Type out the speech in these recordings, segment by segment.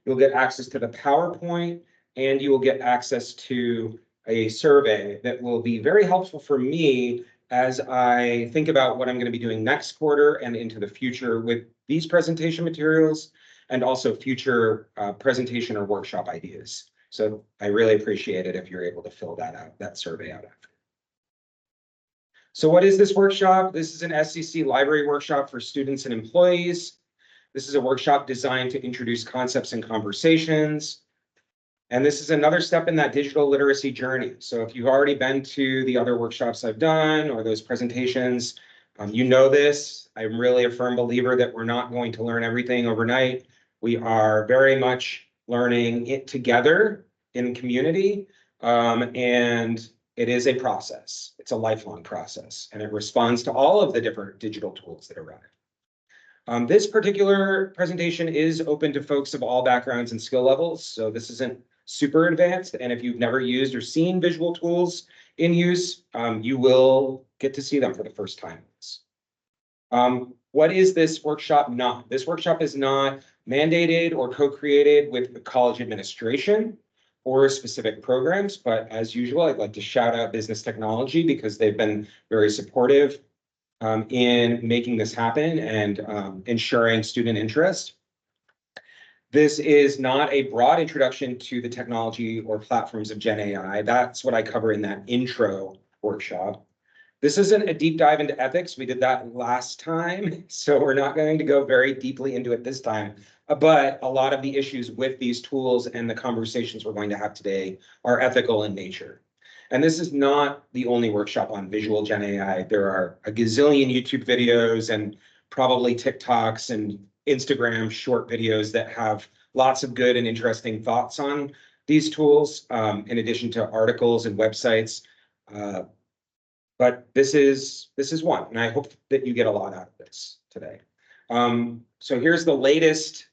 you'll get access to the PowerPoint, and you will get access to a survey that will be very helpful for me as I think about what I'm going to be doing next quarter and into the future with these presentation materials and also future presentation or workshop ideas. So I really appreciate it if you're able to fill that out, that survey out after. So what is this workshop? This is an SCC library workshop for students and employees. This is a workshop designed to introduce concepts and conversations. And this is another step in that digital literacy journey. So if you've already been to the other workshops I've done or those presentations, you know this. I'm really a firm believer that we're not going to learn everything overnight. We are very much learning it together in community, and it is a process. It's a lifelong process, and it responds to all of the different digital tools that are running. This particular presentation is open to folks of all backgrounds and skill levels, so this isn't super advanced, and if you've never used or seen visual tools in use, you will get to see them for the first time. What is this workshop not? This workshop is not mandated or co-created with the college administration or specific programs, but as usual, I'd like to shout out Business Technology because they've been very supportive in making this happen and ensuring student interest. This is not a broad introduction to the technology or platforms of GenAI. That's what I cover in that intro workshop. This isn't a deep dive into ethics. We did that last time, so we're not going to go very deeply into it this time. But a lot of the issues with these tools and the conversations we're going to have today are ethical in nature. And this is not the only workshop on visual GenAI. There are a gazillion YouTube videos and probably TikToks and Instagram short videos that have lots of good and interesting thoughts on these tools, in addition to articles and websites. But this is one, and I hope that you get a lot out of this today. So here's the latest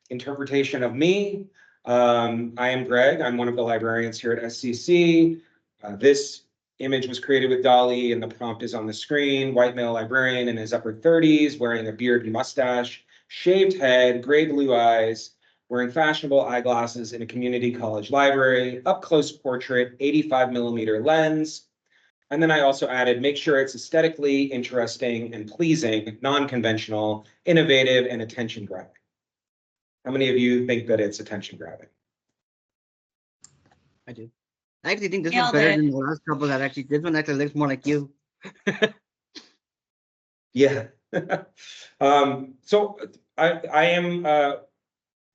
interpretation of me. I am Greg. I'm one of the librarians here at SCC. This image was created with DALL-E, and the prompt is on the screen. White male librarian in his upper 30s, wearing a beard and mustache, shaved head, gray blue eyes, wearing fashionable eyeglasses in a community college library, up close portrait, 85mm lens. And then I also added, make sure it's aesthetically interesting and pleasing, non-conventional, innovative, and attention-grabbing. How many of you think that it's attention-grabbing? I do. I actually think this one's better than the last couple that actually, this one actually looks more like you. Yeah. So I am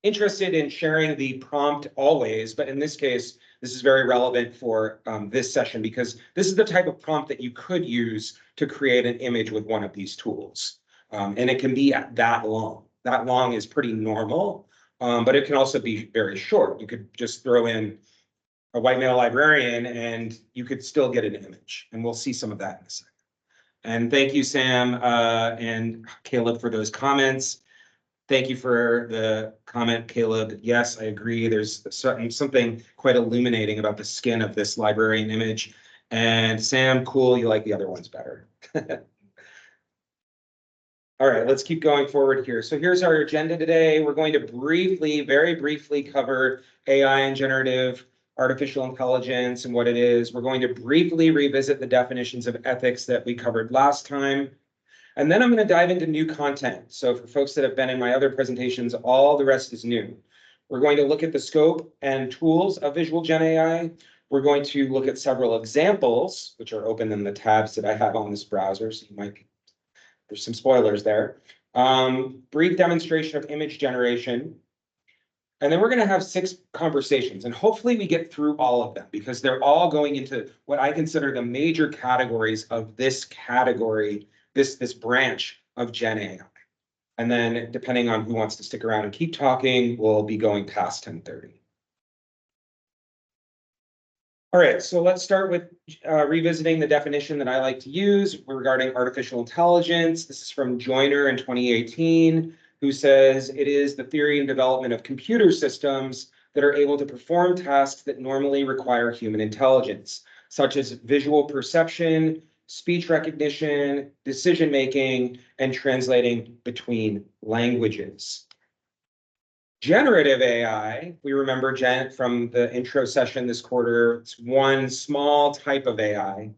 interested in sharing the prompt always, but in this case, this is very relevant for this session because this is the type of prompt that you could use to create an image with one of these tools. And it can be that long. That long is pretty normal, but it can also be very short. You could just throw in a white male librarian and you could still get an image. And we'll see some of that in a second. And thank you, Sam and Caleb, for those comments. Thank you for the comment, Caleb. Yes, I agree. There's something quite illuminating about the skin of this librarian image. And Sam, cool, you like the other ones better. All right, let's keep going forward here. So here's our agenda today. We're going to very briefly cover AI and generative artificial intelligence and what it is. We're going to briefly revisit the definitions of ethics that we covered last time. And then I'm going to dive into new content. So for folks that have been in my other presentations, all the rest is new. We're going to look at the scope and tools of visual GenAI. We're going to look at several examples, which are open in the tabs that I have on this browser. So you might, there's some spoilers there. Brief demonstration of image generation. And then we're going to have 6 conversations, and hopefully we get through all of them because they're all going into what I consider the major categories of this category, this branch of GenAI. And then depending on who wants to stick around and keep talking, we'll be going past 10:30. All right, so let's start with revisiting the definition that I like to use regarding artificial intelligence. This is from Joyner in 2018, who says it is the theory and development of computer systems that are able to perform tasks that normally require human intelligence, such as visual perception, speech recognition, decision-making, and translating between languages. Generative AI, we remember from the intro session this quarter, it's one small type of AI.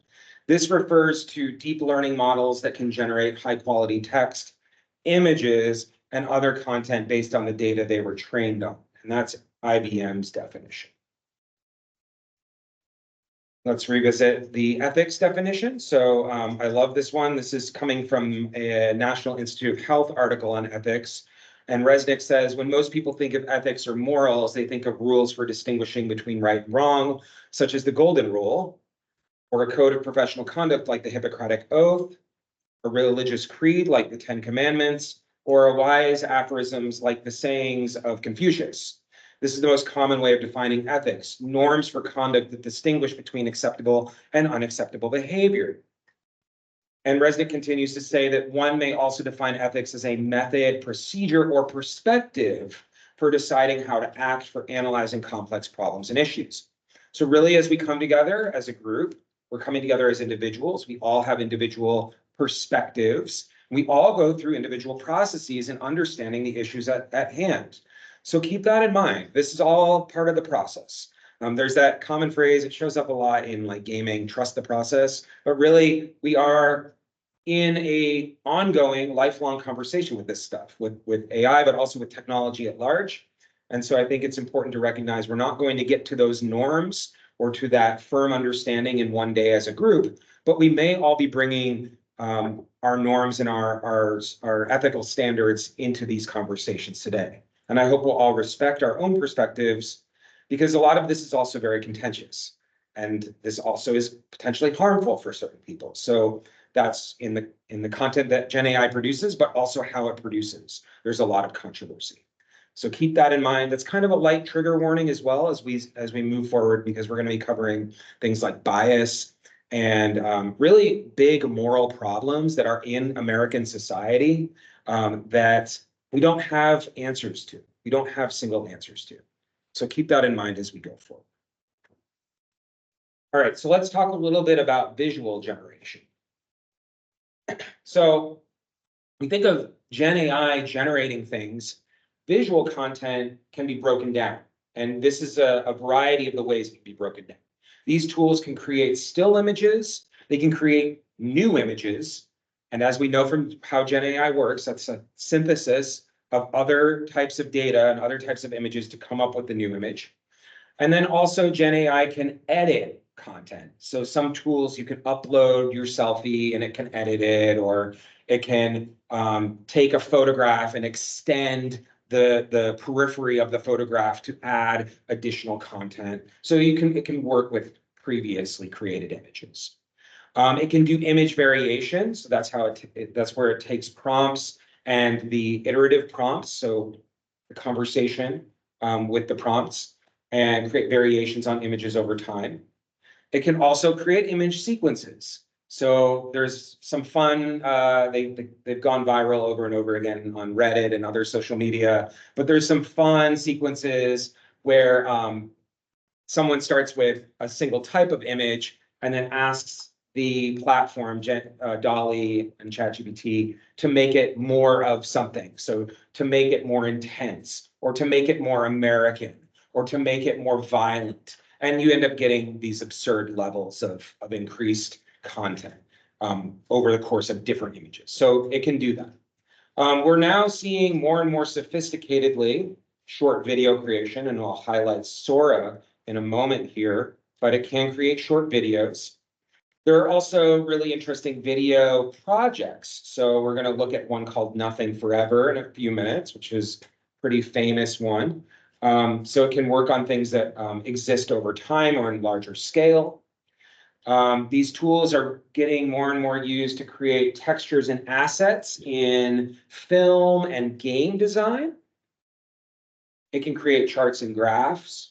This refers to deep learning models that can generate high quality text, images, and other content based on the data they were trained on. And that's IBM's definition. Let's revisit the ethics definition. So I love this one. This is coming from a National Institute of Health article on ethics. And Resnick says, when most people think of ethics or morals, they think of rules for distinguishing between right and wrong, such as the Golden Rule, or a code of professional conduct like the Hippocratic Oath, a religious creed like the Ten Commandments, or a wise aphorisms like the sayings of Confucius. This is the most common way of defining ethics, norms for conduct that distinguish between acceptable and unacceptable behavior. And Resnick continues to say that one may also define ethics as a method, procedure, or perspective for deciding how to act, for analyzing complex problems and issues. So really, as we come together as a group, we're coming together as individuals. We all have individual perspectives. We all go through individual processes in understanding the issues at hand. So keep that in mind. This is all part of the process. There's that common phrase, it shows up a lot in like gaming, trust the process, but really we are in a ongoing lifelong conversation with this stuff, with AI, but also with technology at large. And so I think it's important to recognize we're not going to get to those norms or to that firm understanding in one day as a group, but we may all be bringing our norms and our ethical standards into these conversations today. And I hope we'll all respect our own perspectives, because a lot of this is also very contentious. And this also is potentially harmful for certain people. So that's in the content that GenAI produces, but also how it produces. There's a lot of controversy. So keep that in mind. That's kind of a light trigger warning as well as we move forward, because we're going to be covering things like bias and really big moral problems that are in American society that we don't have answers to. We don't have single answers to. So keep that in mind as we go forward. All right, so let's talk a little bit about visual generation. So we think of GenAI generating things. Visual content can be broken down, and this is a variety of the ways it can be broken down. These tools can create still images, they can create new images, and as we know from how GenAI works, that's a synthesis of other types of data and other types of images to come up with the new image. And then also GenAI can edit content. So some tools you can upload your selfie and it can edit it, or it can take a photograph and extend the periphery of the photograph to add additional content. So it can work with previously created images. It can do image variations. So that's how that's where it takes prompts and the iterative prompts, so the conversation with the prompts, and create variations on images over time. It can also create image sequences. So there's some fun, they've gone viral over and over again on Reddit and other social media, but there's some fun sequences where someone starts with a single type of image and then asks the platform, DALL-E and ChatGPT, to make it more of something. So to make it more intense, or to make it more American, or to make it more violent. And you end up getting these absurd levels of increased content over the course of different images. So it can do that. We're now seeing more and more sophisticatedly short video creation, and I'll highlight Sora in a moment here, but it can create short videos. There are also really interesting video projects. So we're going to look at one called Nothing Forever in a few minutes, which is a pretty famous one. So it can work on things that exist over time or in larger scale. These tools are getting more and more used to create textures and assets in film and game design. It can create charts and graphs.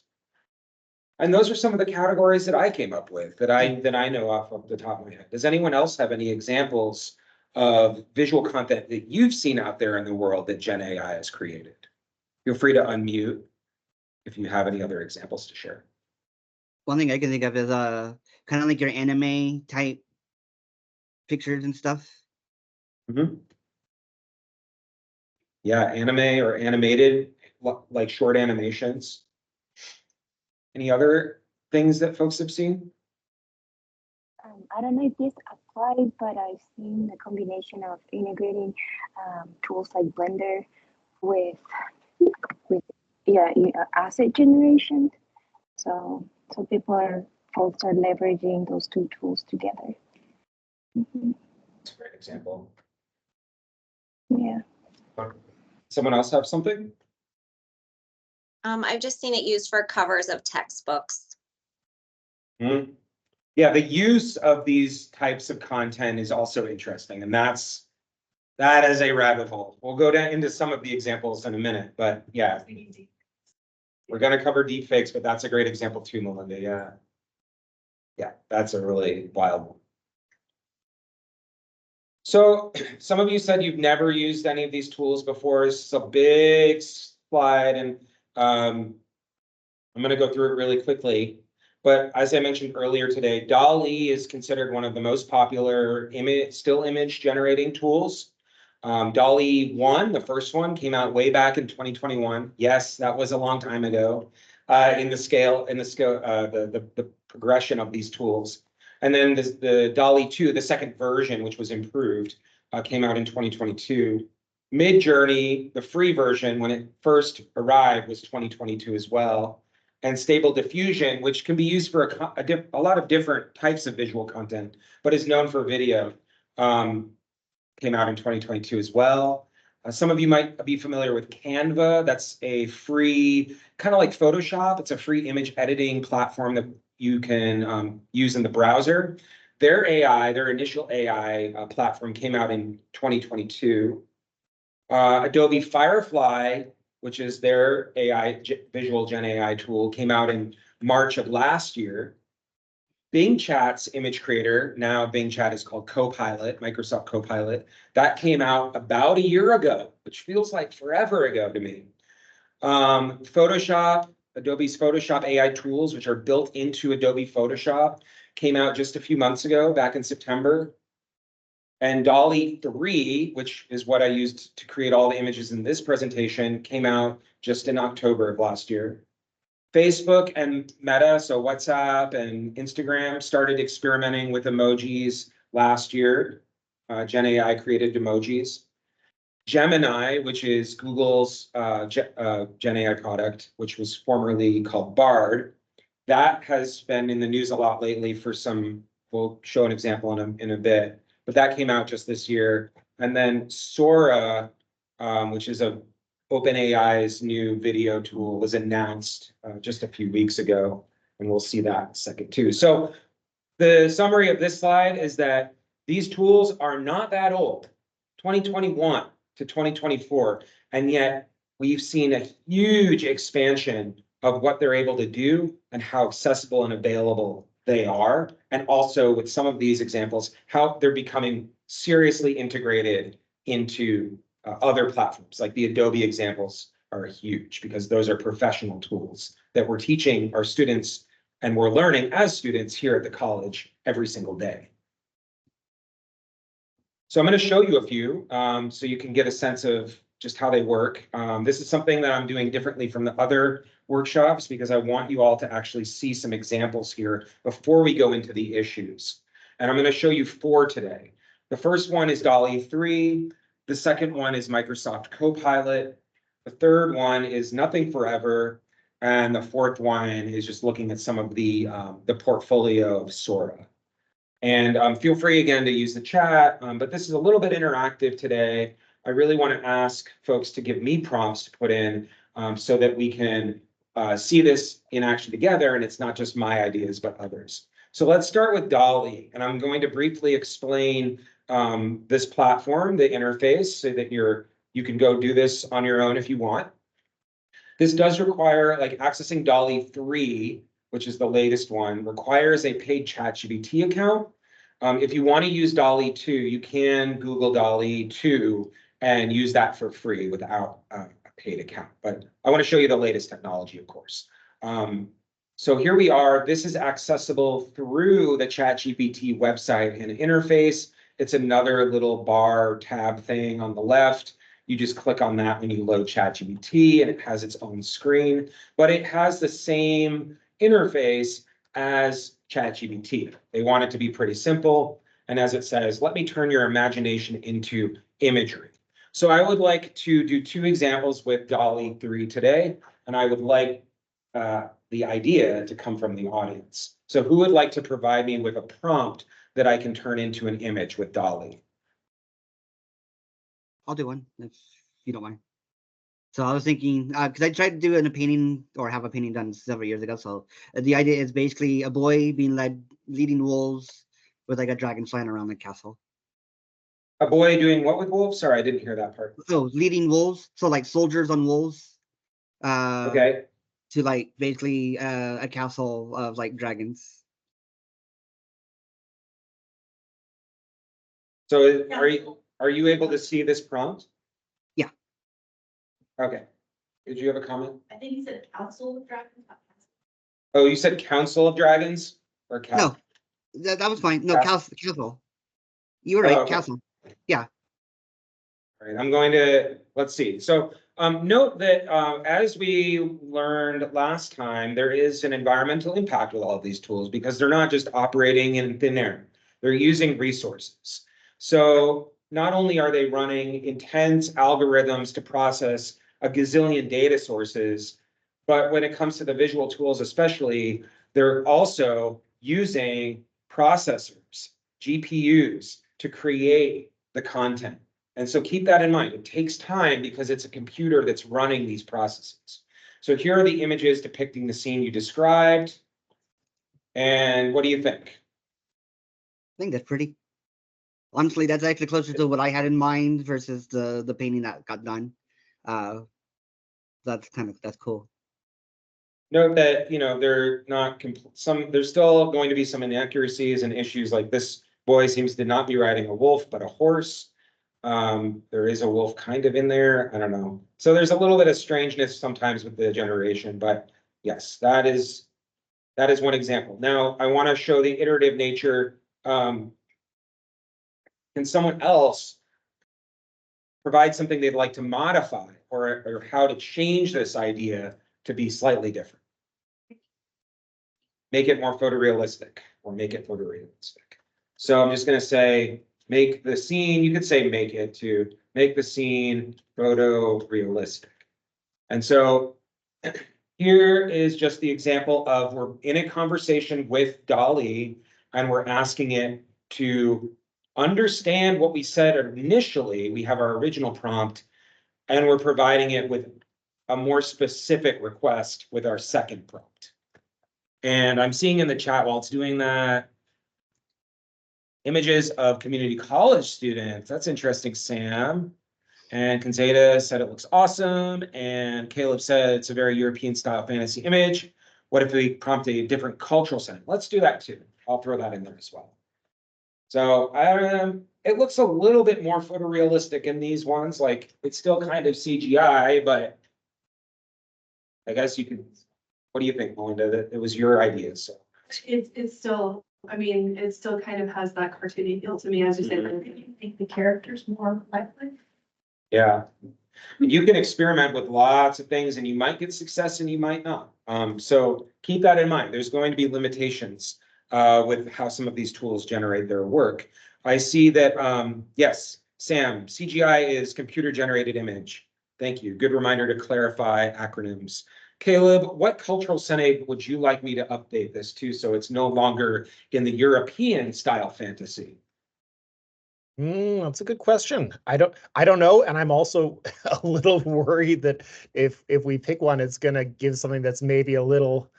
And those are some of the categories that I came up with that I know off of the top of my head. Does anyone else have any examples of visual content that you've seen out there in the world that GenAI has created? Feel free to unmute if you have any other examples to share. One thing I can think of is kind of like your anime type pictures and stuff. Mm-hmm. Yeah, anime or animated like short animations. Any other things that folks have seen? I don't know if this applies, but I've seen the combination of integrating tools like Blender with asset generation. So folks are leveraging those two tools together. That's a great example. Yeah. Someone else have something? I've just seen it used for covers of textbooks. Yeah, the use of these types of content is also interesting, and that is a rabbit hole. We'll go down into some of the examples in a minute, but yeah. We're gonna cover deepfakes, but that's a great example too, Melinda. Yeah. Yeah, that's a really wild one. So some of you said you've never used any of these tools before. It's a big slide, and I'm gonna go through it really quickly. But as I mentioned earlier today, DALL-E is considered one of the most popular still image generating tools. DALL-E 1, the first one, came out way back in 2021. Yes, that was a long time ago. In the progression of these tools. And then the DALL-E 2, the second version, which was improved, came out in 2022. Midjourney, the free version, when it first arrived, was 2022 as well. And Stable Diffusion, which can be used for a lot of different types of visual content, but is known for video, came out in 2022 as well. Some of you might be familiar with Canva. That's a free, kind of like Photoshop. It's a free image editing platform that you can use in the browser. Their initial AI platform came out in 2022. Adobe Firefly, which is their visual GenAI tool, came out in March of last year. Bing Chat's image creator, now Bing Chat is called Copilot, Microsoft Copilot. That came out about a year ago, which feels like forever ago to me. Photoshop, Adobe's Photoshop AI tools, which are built into Adobe Photoshop, came out just a few months ago, back in September. And DALL-E 3, which is what I used to create all the images in this presentation, came out just in October of last year. Facebook and Meta, so WhatsApp and Instagram, started experimenting with emojis last year. GenAI created emojis. Gemini, which is Google's GenAI product, which was formerly called Bard, that has been in the news a lot lately for some, we'll show an example in a bit, but that came out just this year. And then Sora, which is OpenAI's new video tool, was announced just a few weeks ago, and we'll see that in a second too. So the summary of this slide is that these tools are not that old, 2021 to 2024, and yet we've seen a huge expansion of what they're able to do and how accessible and available they are, and also with some of these examples, how they're becoming seriously integrated into other platforms. Like the Adobe examples are huge because those are professional tools that we're teaching our students and we're learning as students here at the college every single day. So I'm going to show you a few so you can get a sense of just how they work. This is something that I'm doing differently from the other workshops because I want you all to actually see some examples here before we go into the issues. And I'm going to show you 4 today. The first one is DALL-E 3. The second one is Microsoft Copilot. The third one is Nothing Forever. And the fourth one is just looking at some of the portfolio of Sora. And feel free again to use the chat, but this is a little bit interactive today. I really want to ask folks to give me prompts to put in so that we can see this in action together, and it's not just my ideas, but others. So let's start with DALL-E, and I'm going to briefly explain this platform, the interface, so that you can go do this on your own if you want. This does require, like accessing DALL-E 3, which is the latest one, requires a paid ChatGPT account. If you want to use DALL-E 2, you can Google DALL-E 2 and use that for free without a paid account. But I want to show you the latest technology, of course. So here we are. This is accessible through the ChatGPT website and interface. It's another little bar tab thing on the left. You just click on that when you load ChatGPT and it has its own screen, but it has the same interface as ChatGPT. They want it to be pretty simple. And as it says, let me turn your imagination into imagery. So I would like to do 2 examples with DALL-E 3 today, and I would like the idea to come from the audience. So who would like to provide me with a prompt that I can turn into an image with DALL-E? I'll do one if you don't mind. So I was thinking, because I tried to do a painting or have a painting done several years ago. So the idea is basically a boy being leading wolves with like a dragon flying around the castle. A boy doing what with wolves? Sorry, I didn't hear that part. So leading wolves, so like soldiers on wolves. Okay. To like basically a castle of like dragons. So are you able to see this prompt? Yeah. Okay. Did you have a comment? I think you said Council of Dragons. Not Council. Oh, you said Council of Dragons or Castle? No, that was fine. No, castle. You were Oh, right, okay. castle. Yeah. All right, I'm going to, let's see. So note that as we learned last time, there is an environmental impact with all of these tools because they're not just operating in thin air. They're using resources. So not only are they running intense algorithms to process a gazillion data sources, but when it comes to the visual tools especially, they're also using processors, GPUs, to create the content. And so keep that in mind. It takes time because it's a computer that's running these processes. So here are the images depicting the scene you described. And what do you think? I think that's pretty. Honestly, that's actually closer to what I had in mind versus the painting that got done. That's cool. Note that, they're not there's still going to be some inaccuracies and issues, like this boy seems to not be riding a wolf, but a horse. There is a wolf kind of in there. I don't know. So there's a little bit of strangeness sometimes with the generation, but yes, that is one example. Now I want to show the iterative nature. Can someone else provide something they'd like to modify or how to change this idea to be slightly different? Make it more photorealistic or make it photorealistic. So I'm just going to say, make the scene, you could say make it to make the scene photorealistic. And so here is just the example of we're in a conversation with DALL-E and we're asking it to understand what we said initially. We have our original prompt and we're providing it with a more specific request with our second prompt. And I'm seeing in the chat while it's doing that, images of community college students. That's interesting, Sam. And Kanzada said it looks awesome. And Caleb said it's a very European style fantasy image. What if we prompt a different cultural setting? Let's do that too. I'll throw that in there as well. So it looks a little bit more photorealistic in these ones. Like it's still kind of CGI, but I guess you can. What do you think, Melinda? It was your idea, so. It's still, I mean, it still kind of has that cartoony feel to me, as you said, I think the characters more lifelike. Yeah. You can experiment with lots of things and you might get success and you might not. So keep that in mind. There's going to be limitations with how some of these tools generate their work. I see that, yes, Sam, CGI is computer generated image. Thank you. Good reminder to clarify acronyms. Caleb, what cultural setting would you like me to update this to so it's no longer in the European style fantasy? That's a good question. I don't know, and I'm also a little worried that if we pick one, it's gonna give something that's maybe a little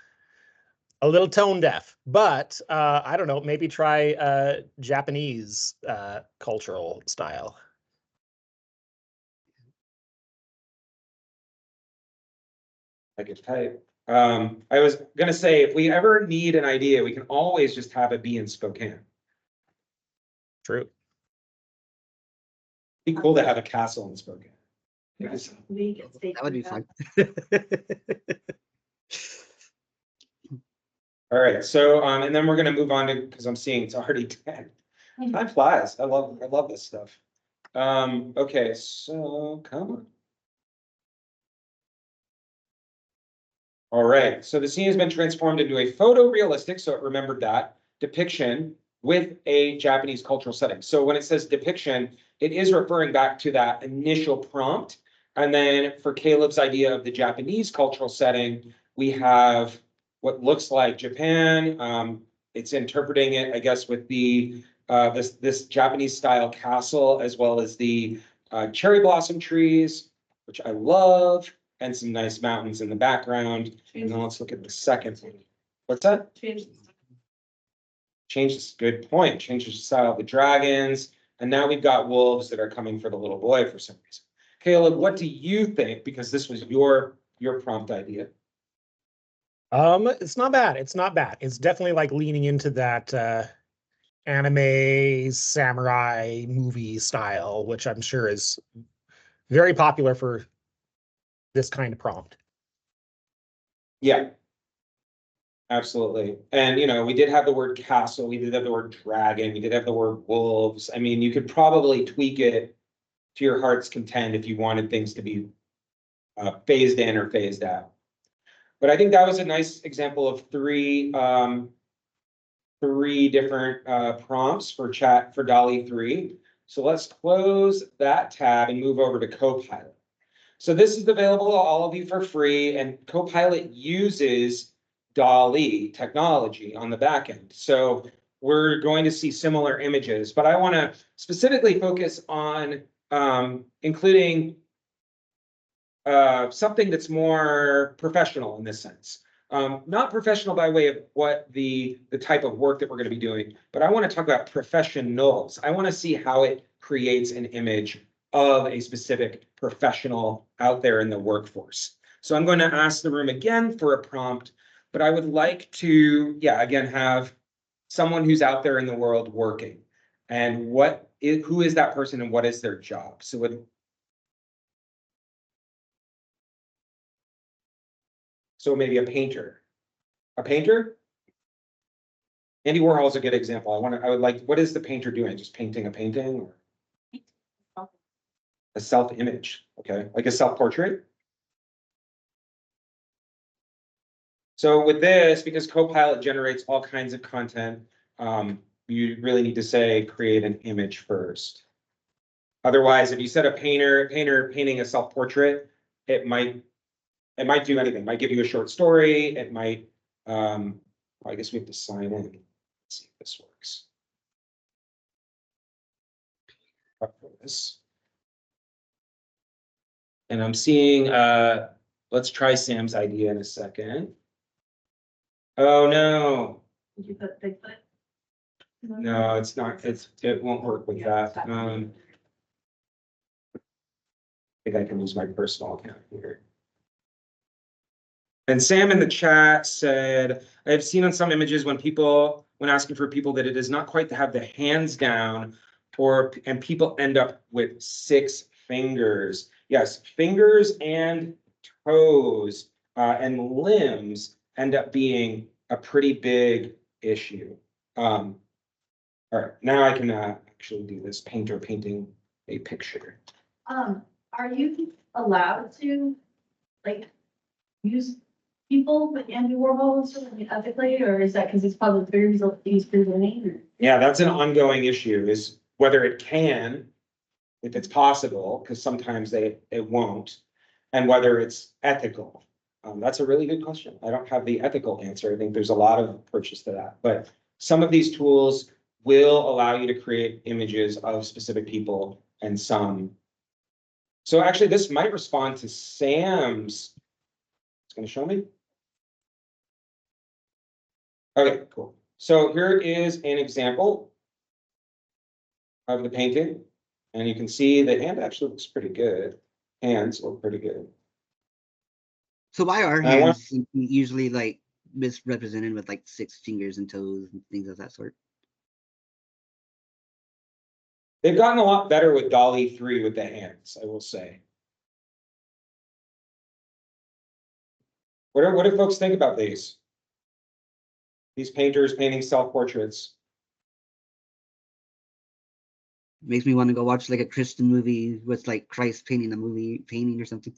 tone deaf. But I don't know. Maybe try Japanese cultural style. I could type. I was gonna say, if we ever need an idea, we can always just have it be in Spokane. True. Be cool to have a castle in Spokane. Yes. That would be fun. All right, so and then we're gonna move on to, because I'm seeing it's already 10. Time flies. I love this stuff. Okay, so come on. All right, so the scene has been transformed into a photorealistic, so it remembered that, depiction with a Japanese cultural setting. So when it says depiction, it is referring back to that initial prompt. And then for Caleb's idea of the Japanese cultural setting, we have what looks like Japan. It's interpreting it, I guess, with the this Japanese style castle, as well as the cherry blossom trees, which I love, and some nice mountains in the background. And then let's look at the second one. What's that? Change. Changes, good point. Changes the style of the dragons. And now we've got wolves that are coming for the little boy for some reason. Caleb, what do you think? Because this was your prompt idea. It's not bad. It's not bad. It's definitely like leaning into that anime samurai movie style, which I'm sure is very popular for this kind of prompt. Yeah. Absolutely. And we did have the word castle, we did have the word dragon, we did have the word wolves. I mean, you could probably tweak it to your heart's content if you wanted things to be phased in or phased out. But I think that was a nice example of three different prompts for DALL-E 3. So let's close that tab and move over to Copilot. So this is available to all of you for free, and Copilot uses DALL-E technology on the back end. So we're going to see similar images, but I want to specifically focus on including something that's more professional in this sense. Not professional by way of what the type of work that we're going to be doing, but I want to talk about professionals. I want to see how it creates an image of a specific professional out there in the workforce. So I'm going to ask the room again for a prompt, but I would like to, again, have someone who's out there in the world working, and who is that person and what is their job? So maybe a painter. A painter? Andy Warhol's a good example. I would like, what is the painter doing? Just painting a painting or a self-image? Okay, like a self-portrait. So with this, because Copilot generates all kinds of content, you really need to say create an image first. Otherwise, if you said a painter painting a self-portrait, it might do anything. It might give you a short story. It might, I guess we have to sign in. Let's see if this works. And I'm seeing, let's try Sam's idea in a second. Oh, no. Did you put Bigfoot? No, it's not. It won't work with that. I think I can use my personal account here. And Sam in the chat said, I have seen on some images when asking for people that it is not quite to have the hands down, and people end up with 6 fingers. Yes, fingers and toes and limbs end up being a pretty big issue. All right, now I can actually do this painter painting a picture. Are you allowed to use people with Andy Warhol ethically, or is that because it's public figures he's presenting? Yeah, that's an ongoing issue, is whether it can, if it's possible, because sometimes it won't, and whether it's ethical. That's a really good question. I don't have the ethical answer. I think there's a lot of approaches to that, but some of these tools will allow you to create images of specific people, and some. So actually, this might respond to Sam's. It's going to show me. Okay, cool. So here is an example of the painting, and you can see the hand actually looks pretty good. Hands look pretty good. So why are hands usually misrepresented with 6 fingers and toes and things of that sort? They've gotten a lot better with DALL-E 3 with the hands, I will say. What do folks think about these? These painters painting self-portraits. Makes me want to go watch like a Christian movie with like Christ painting a movie painting or something.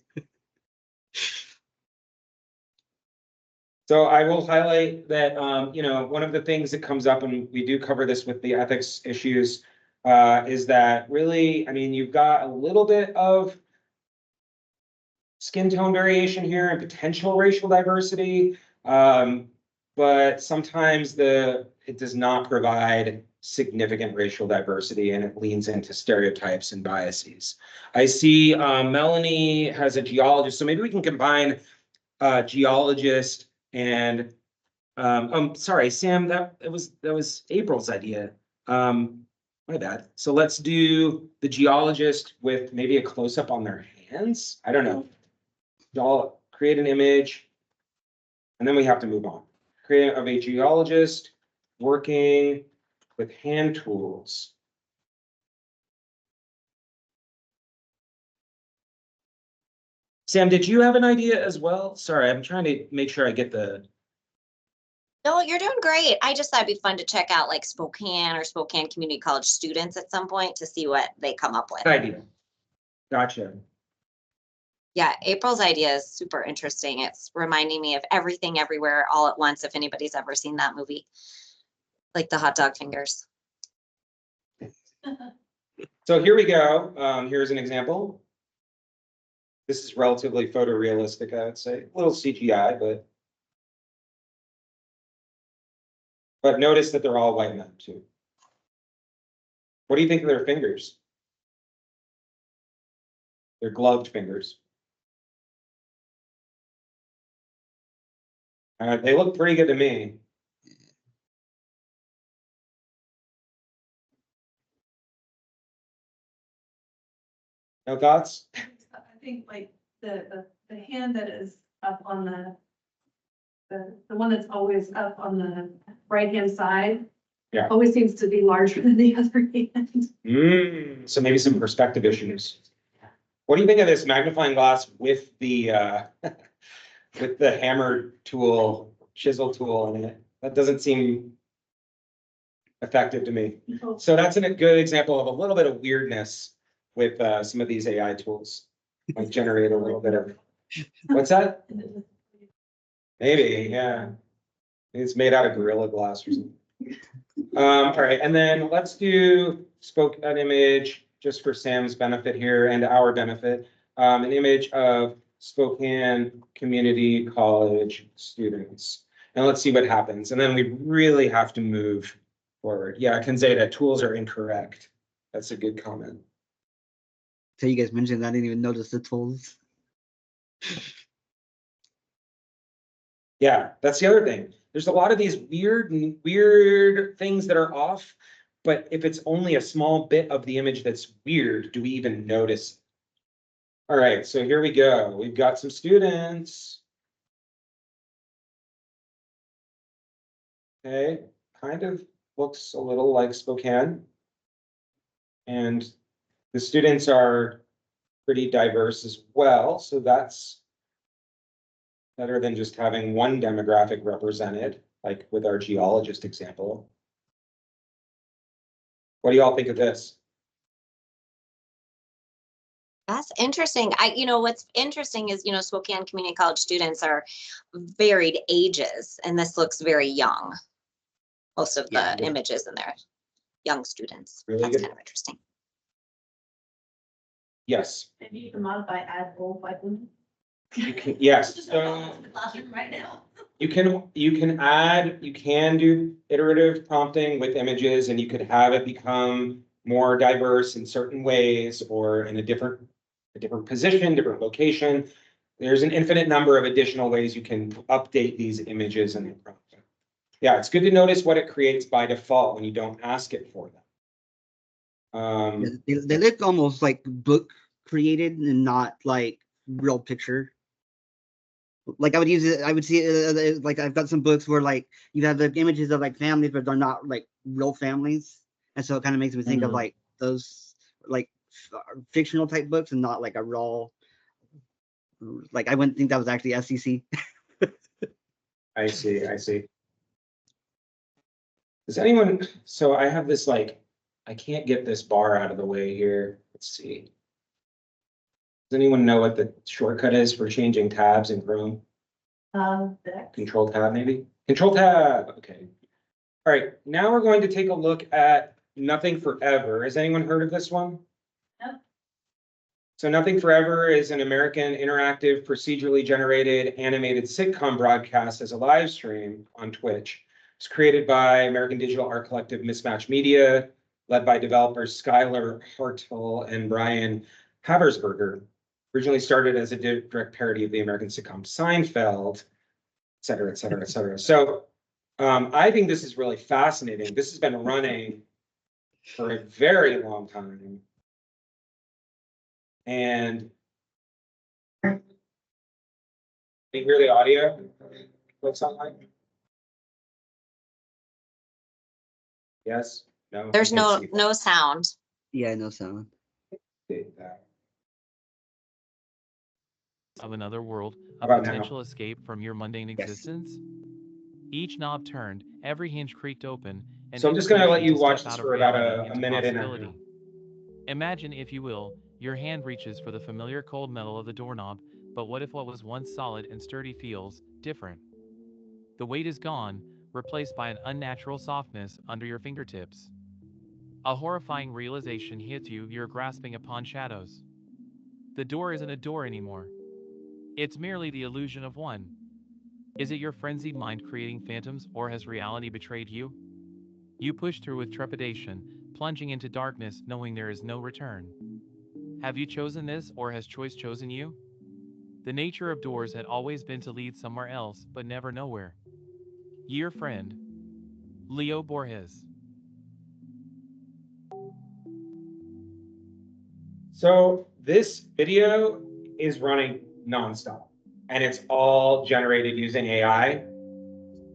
So I will highlight that, one of the things that comes up, and we do cover this with the ethics issues, is that really, I mean, you've got a little bit of skin tone variation here and potential racial diversity. But sometimes it does not provide significant racial diversity, and it leans into stereotypes and biases. I see Melanie has a geologist, so maybe we can combine geologist and sorry, Sam, that was April's idea. My bad. So let's do the geologist with maybe a close-up on their hands. I don't know. Y'all create an image, and then we have to move on. Create of a geologist working with hand tools. Sam, did you have an idea as well? Sorry, I'm trying to make sure I get the. No, you're doing great. I just thought it'd be fun to check out like Spokane or Spokane Community College students at some point to see what they come up with. Idea. Gotcha. Yeah, April's idea is super interesting. It's reminding me of Everything Everywhere All at Once, if anybody's ever seen that movie. Like the hot dog fingers. So here we go. Here's an example. This is relatively photorealistic, I would say. A little CGI, but notice that they're all white men too. What do you think of their fingers? They're gloved fingers. They look pretty good to me. No thoughts? I think like the hand that is up on the one that's always up on the right-hand side. Yeah. Always seems to be larger than the other hand. So maybe some perspective issues. What do you think of this magnifying glass with the with the hammer tool, chisel tool in it? That doesn't seem effective to me. So that's a good example of a little bit of weirdness with some of these AI tools. Might generate a little bit of, what's that? Maybe, yeah. It's made out of Gorilla Glass or something. All right, and then let's do an image just for Sam's benefit here and our benefit. An image of Spokane Community College students. And let's see what happens. And then we really have to move forward. Yeah, Kanzada, tools are incorrect. That's a good comment. So you guys mentioned that, I didn't even notice the tools. Yeah, that's the other thing. There's a lot of these weird things that are off, but if it's only a small bit of the image that's weird, do we even notice? All right, so here we go. We've got some students. Okay, kind of looks a little like Spokane. And the students are pretty diverse as well, so that's better than just having one demographic represented, like with our geologist example. What do y'all think of this? That's interesting. What's interesting is, Spokane Community College students are varied ages, and this looks very young. Most of the images in there, young students. Really That's good. kind of interesting. Yes, Maybe you can modify add old white women. you can, yes. Just So in the classroom right now. you can do iterative prompting with images, and you could have it become more diverse in certain ways or in a different position, different location. There's an infinite number of additional ways you can update these images in the prompt. Yeah, it's good to notice what it creates by default when you don't ask it for them. They look almost like book created and not like real picture. Like I would use it, I would see it, like I've got some books where like you have the images of like families, but they're not like real families. And so it kind of makes me think of like those like fictional type books and not like a raw, like I wouldn't think that was actually SEC. I see. Does anyone, so I have this like I can't get this bar out of the way here. Let's see. Does anyone know what the shortcut is for changing tabs in Chrome? That. Control tab, maybe? Control tab, okay. All right, now we're going to take a look at Nothing Forever. Has anyone heard of this one? No. So Nothing Forever is an American interactive, procedurally generated animated sitcom broadcast as a live stream on Twitch. It's created by American Digital Art Collective Mismatch Media, led by developers Skylar Hartle and Brian Haversberger. Originally started as a direct parody of the American sitcom Seinfeld, et cetera, et cetera, et cetera. So I think this is really fascinating. This has been running for a very long time. And can you hear the audio? What's online? Yes? No? There's I can't no, see no sound. Yeah, no sound. that. Of another world, How a about now? potential escape from your mundane existence? Each knob turned, every hinge creaked open, and So I'm just gonna let you watch this for about a minute and a half. Imagine, if you will, your hand reaches for the familiar cold metal of the doorknob, but what if what was once solid and sturdy feels different? The weight is gone, replaced by an unnatural softness under your fingertips. A horrifying realization hits you, you're grasping upon shadows. The door isn't a door anymore. It's merely the illusion of one. Is it your frenzied mind creating phantoms, or has reality betrayed you? You push through with trepidation, plunging into darkness knowing there is no return. Have you chosen this, or has choice chosen you? The nature of doors had always been to lead somewhere else, but never nowhere. Your friend, Leo Borges. So this video is running nonstop, and it's all generated using AI.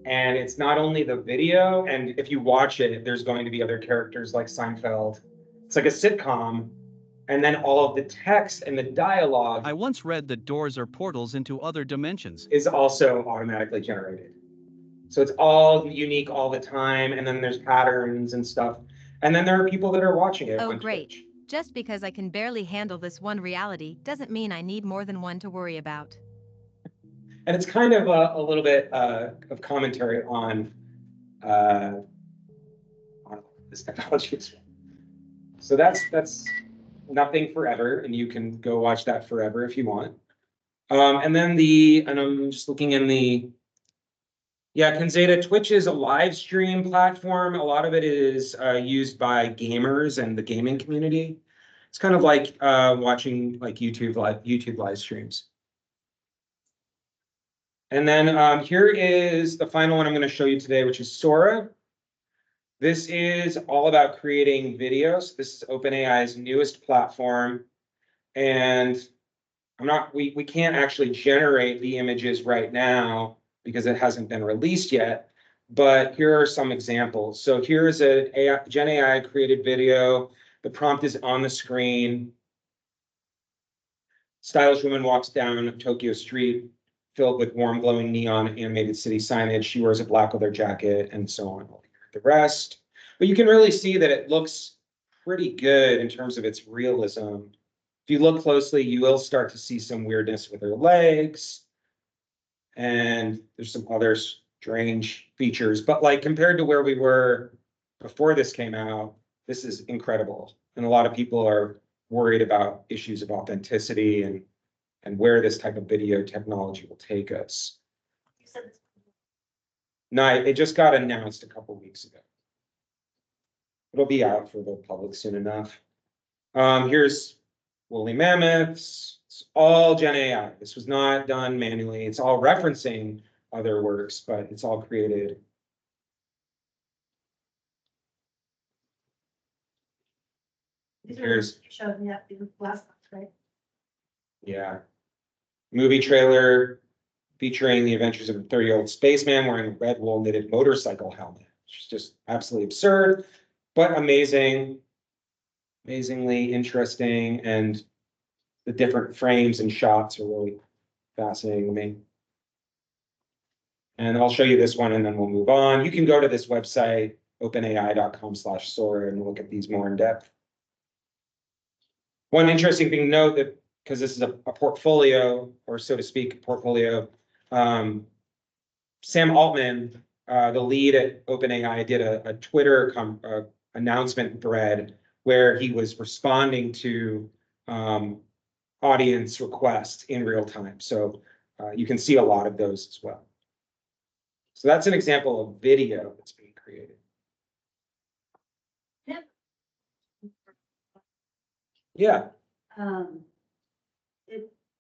And it's not only the video, and if you watch it, there's going to be other characters like Seinfeld. It's like a sitcom, and then all of the text and the dialogue I once read that doors are portals into other dimensions. is also automatically generated. So it's all unique all the time, and then there's patterns and stuff. And then there are people that are watching it Oh, on great. Twitch. Just because I can barely handle this one reality doesn't mean I need more than one to worry about. And it's kind of a little bit of commentary on this technology as well. So that's Nothing Forever, and you can go watch that forever if you want. And then and I'm just looking in Kanzeta, Twitch is a live stream platform. A lot of it is used by gamers and the gaming community. It's kind of like watching like YouTube live streams. And then here is the final one I'm going to show you today, which is Sora. This is all about creating videos. This is OpenAI's newest platform. And we can't actually generate the images right now because it hasn't been released yet. But here are some examples. So here is a GenAI created video. The prompt is on the screen. Stylish woman walks down Tokyo street filled with warm glowing neon animated city signage. She wears a black leather jacket and so on. The rest, but you can really see that it looks pretty good in terms of its realism. If you look closely, you will start to see some weirdness with her legs. And there's some other strange features, but like compared to where we were before this came out, this is incredible. And a lot of people are worried about issues of authenticity and where this type of video technology will take us. No, it just got announced a couple weeks ago. It'll be out for the public soon enough. Here's woolly mammoths. It's all Gen AI. This was not done manually. It's all referencing other works, but it's all created. Here's showing me the last month, right? Yeah. Movie trailer featuring the adventures of a 30-year-old spaceman wearing a red wool knitted motorcycle helmet. Which is just absolutely absurd, but amazing, amazingly interesting, and the different frames and shots are really fascinating to me. And I'll show you this one and then we'll move on. You can go to this website openai.com/Sora, and look at these more in depth. One interesting thing to note that, because this is a portfolio, or so to speak, portfolio, Sam Altman, the lead at OpenAI, did a Twitter announcement thread where he was responding to audience requests in real time. So you can see a lot of those as well. So that's an example of video that's being created. Yep. Yeah.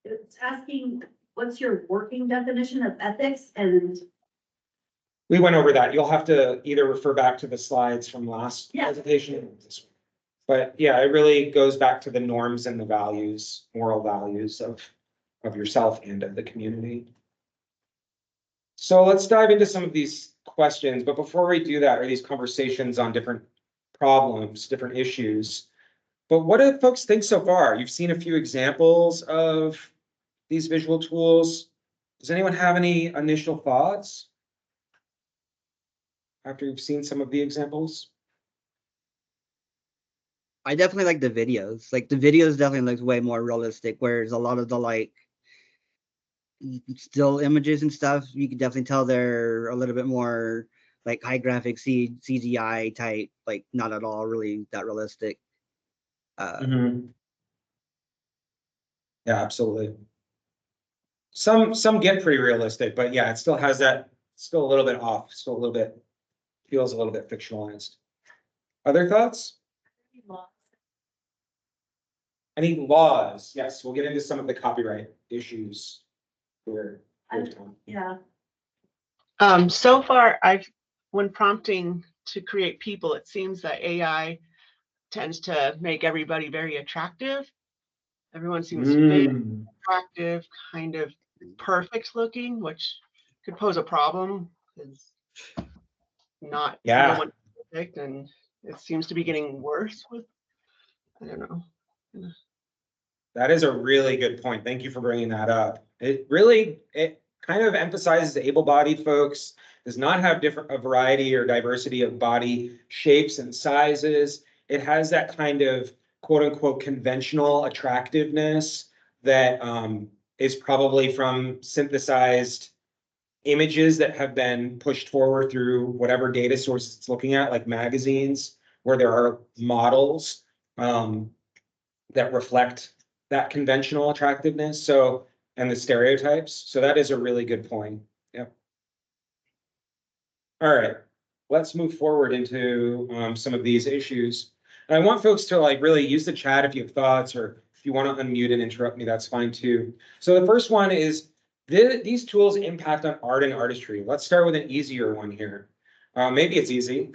It's asking, what's your working definition of ethics? And We went over that. You'll have to either refer back to the slides from last Yeah. presentation or this one. But yeah, it really goes back to the norms and the values, moral values of yourself and of the community. So let's dive into some of these questions. But before we do that, or these conversations on different problems, different issues, but what do folks think so far? You've seen a few examples of these visual tools. Does anyone have any initial thoughts after you've seen some of the examples? I definitely like the videos. Like the videos definitely looks way more realistic, whereas a lot of the like still images and stuff, you can definitely tell they're a little bit more like high graphic CGI type, like not at all really that realistic. Yeah, absolutely. Some get pretty realistic, but yeah, it still has that, still a little bit off, still a little bit, feels a little bit fictionalized. Other thoughts? Any laws? Yes, we'll get into some of the copyright issues here. yeah, So far, when prompting to create people, it seems that AI tends to make everybody very attractive. Everyone seems very attractive, kind of perfect looking, which could pose a problem because no one perfect, and it seems to be getting worse with, I don't know. That is a really good point. Thank you for bringing that up. It kind of emphasizes able-bodied folks, does not have a variety or diversity of body shapes and sizes. It has that kind of quote unquote conventional attractiveness that is probably from synthesized images that have been pushed forward through whatever data source it's looking at, like magazines, where there are models that reflect that conventional attractiveness. So, and the stereotypes. So that is a really good point. Yep. All right, let's move forward into some of these issues. And I want folks to like really use the chat if you have thoughts, or if you want to unmute and interrupt me, that's fine too. So the first one is these tools impact on art and artistry. Let's start with an easier one here. Maybe it's easy.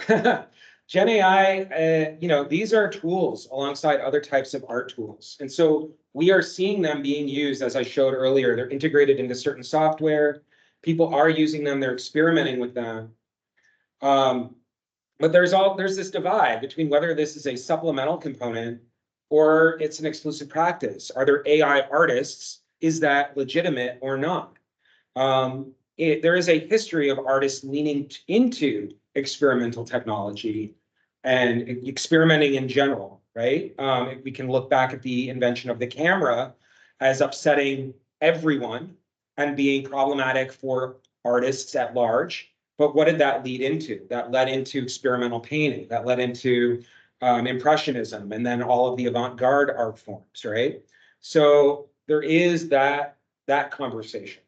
GenAI, these are tools alongside other types of art tools. And so we are seeing them being used, as I showed earlier. They're integrated into certain software. People are using them, they're experimenting with them. But there's this divide between whether this is a supplemental component or it's an exclusive practice. Are there AI artists? Is that legitimate or not? There is a history of artists leaning into experimental technology and experimenting in general, right? We can look back at the invention of the camera as upsetting everyone and being problematic for artists at large. But what did that lead into? That led into experimental painting, that led into Impressionism, and then all of the avant-garde art forms, right? So there is that conversation.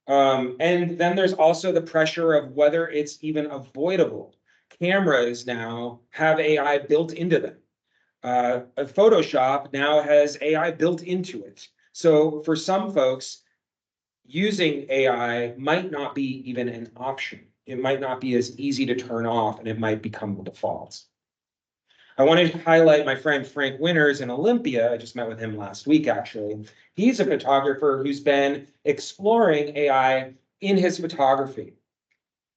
And then there's also the pressure of whether it's even avoidable. Cameras now have AI built into them. Photoshop now has AI built into it. So for some folks, using AI might not be even an option. It might not be as easy to turn off, and it might become the default. I wanted to highlight my friend Frank Winters in Olympia. I just met with him last week, actually. He's a photographer who's been exploring AI in his photography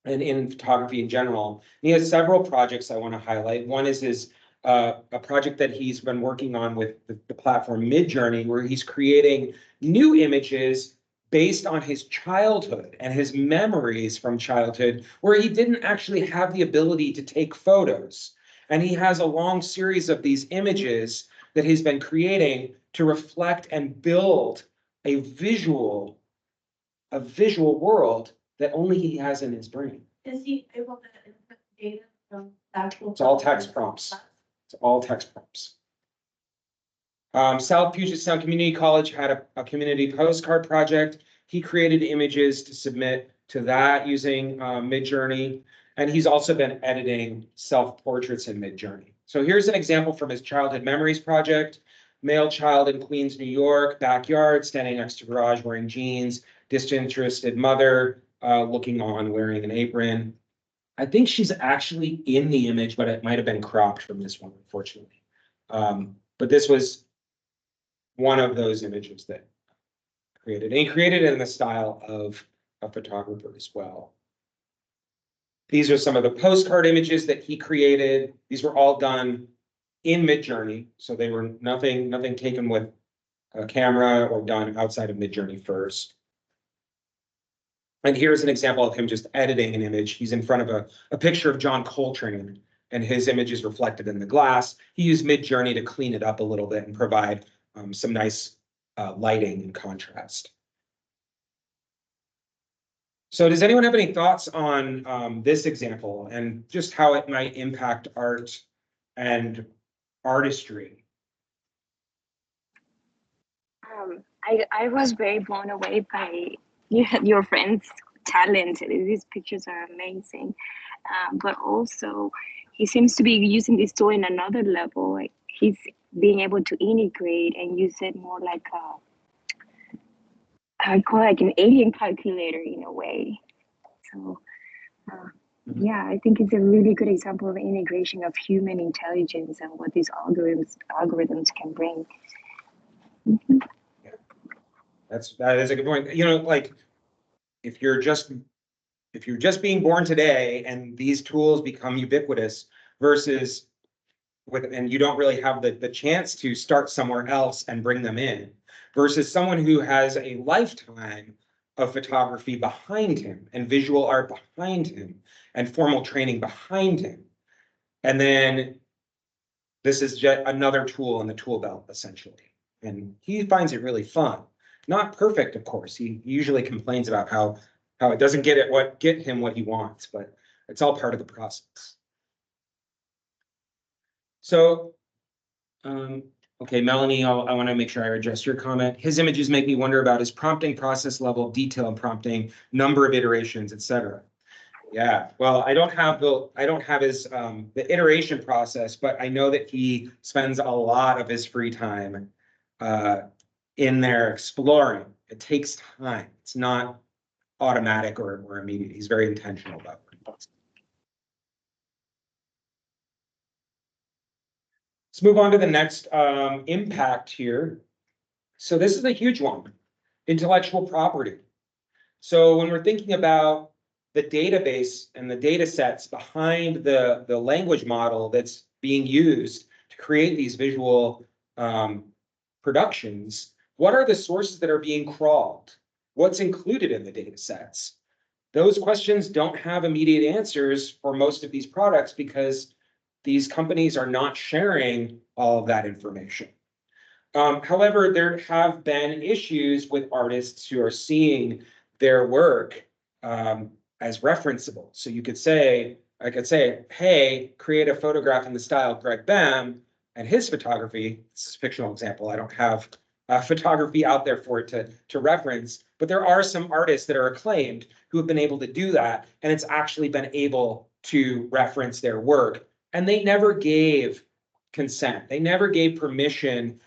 and in photography in general. And he has several projects I want to highlight. One is a project that he's been working on with the platform Midjourney, where he's creating new images based on his childhood and his memories from childhood, where he didn't actually have the ability to take photos. And he has a long series of these images that he's been creating to reflect and build a visual world that only he has in his brain. Is he able to input data from actual? It's all text prompts. It's all text prompts. South Puget Sound Community College had a community postcard project. He created images to submit to that using Midjourney. And he's also been editing self-portraits in Midjourney. So here's an example from his childhood memories project. Male child in Queens, New York, backyard, standing next to garage wearing jeans, disinterested mother looking on wearing an apron. I think she's actually in the image, but it might have been cropped from this one, unfortunately. But this was one of those images that created, and he created it in the style of a photographer as well. These are some of the postcard images that he created. These were all done in Midjourney, so they were nothing taken with a camera or done outside of Midjourney first. And here's an example of him just editing an image. He's in front of a picture of John Coltrane, and his image is reflected in the glass. He used Midjourney to clean it up a little bit and provide some nice lighting and contrast. So does anyone have any thoughts on this example and just how it might impact art and artistry? I was very blown away by your friend's talent. These pictures are amazing. But also, he seems to be using this tool in another level. Like he's being able to integrate and use it more like I call it like an alien calculator in a way. So yeah, I think it's a really good example of integration of human intelligence and what these algorithms can bring. Mm-hmm. That is a good point. You know, like if you're just being born today and these tools become ubiquitous versus and you don't really have the chance to start somewhere else and bring them in, versus someone who has a lifetime of photography behind him and visual art behind him and formal training behind him. And then this is just another tool in the tool belt, essentially. And he finds it really fun. Not perfect, of course. He usually complains about how it doesn't get him what he wants, but it's all part of the process. So, okay, Melanie, I want to make sure I address your comment. His images make me wonder about his prompting process level, detail in prompting, number of iterations, etc. Yeah, well, I don't have his the iteration process, but I know that he spends a lot of his free time in there exploring. It takes time. It's not automatic or immediate. He's very intentional about what he does. Let's move on to the next impact here. So this is a huge one, intellectual property. So when we're thinking about the database and the data sets behind the language model that's being used to create these visual productions, what are the sources that are being crawled? What's included in the data sets? Those questions don't have immediate answers for most of these products because these companies are not sharing all of that information. However, there have been issues with artists who are seeing their work as referenceable. So you could say, I could say, hey, create a photograph in the style of Greg Bem and his photography. This is a fictional example. I don't have photography out there for it to reference, but there are some artists that are acclaimed who have been able to do that, and it's actually been able to reference their work. And they never gave consent. They never gave permission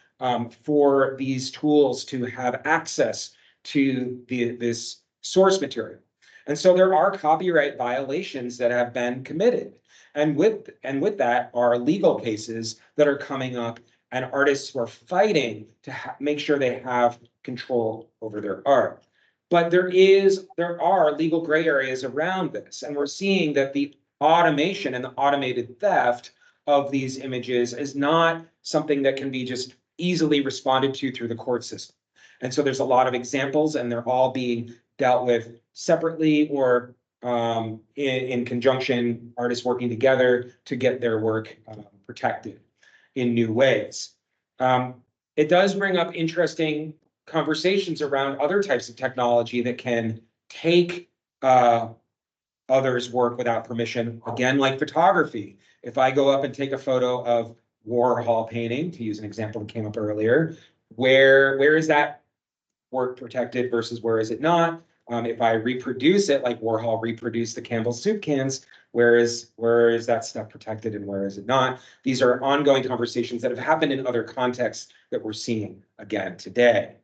for these tools to have access to this source material. And so there are copyright violations that have been committed. And with that are legal cases that are coming up and artists who are fighting to make sure they have control over their art. But there are legal gray areas around this. And we're seeing that the automation and the automated theft of these images is not something that can be just easily responded to through the court system. And so there's a lot of examples, and they're all being dealt with separately or in conjunction, artists working together to get their work protected in new ways. It does bring up interesting conversations around other types of technology that can take others' work without permission, again, like photography. If I go up and take a photo of Warhol painting, to use an example that came up earlier, where is that work protected versus where is it not? If I reproduce it like Warhol reproduced the Campbell's soup cans, where is that stuff protected and where is it not? These are ongoing conversations that have happened in other contexts that we're seeing again today.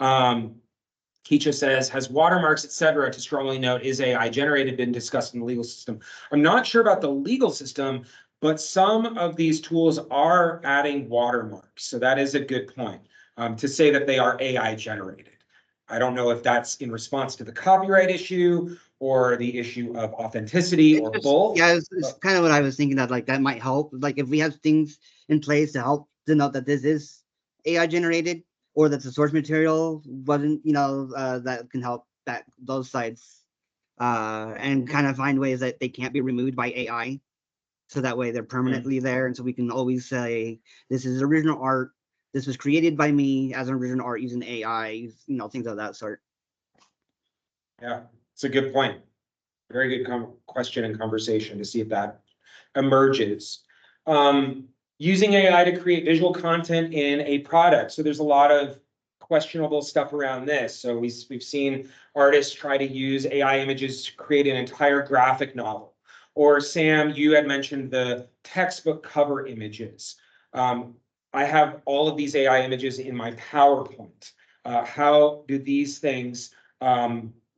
Keisha says, has watermarks, et cetera, to strongly note, is AI generated, been discussed in the legal system? I'm not sure about the legal system, but some of these tools are adding watermarks. So that is a good point, to say that they are AI generated. I don't know if that's in response to the copyright issue or the issue of authenticity or both. Yeah, it's kind of what I was thinking, that like that might help. Like if we have things in place to help denote that this is AI generated, or that the source material wasn't, that can help those sites, and kind of find ways that they can't be removed by AI. So that way they're permanently there. And so we can always say, this is original art. This was created by me as an original art using AI, things of that sort. Yeah, it's a good point. Very good question and conversation to see if that emerges. Using AI to create visual content in a product. So there's a lot of questionable stuff around this. So we've seen artists try to use AI images to create an entire graphic novel. Or Sam, you had mentioned the textbook cover images. I have all of these AI images in my PowerPoint. How do these things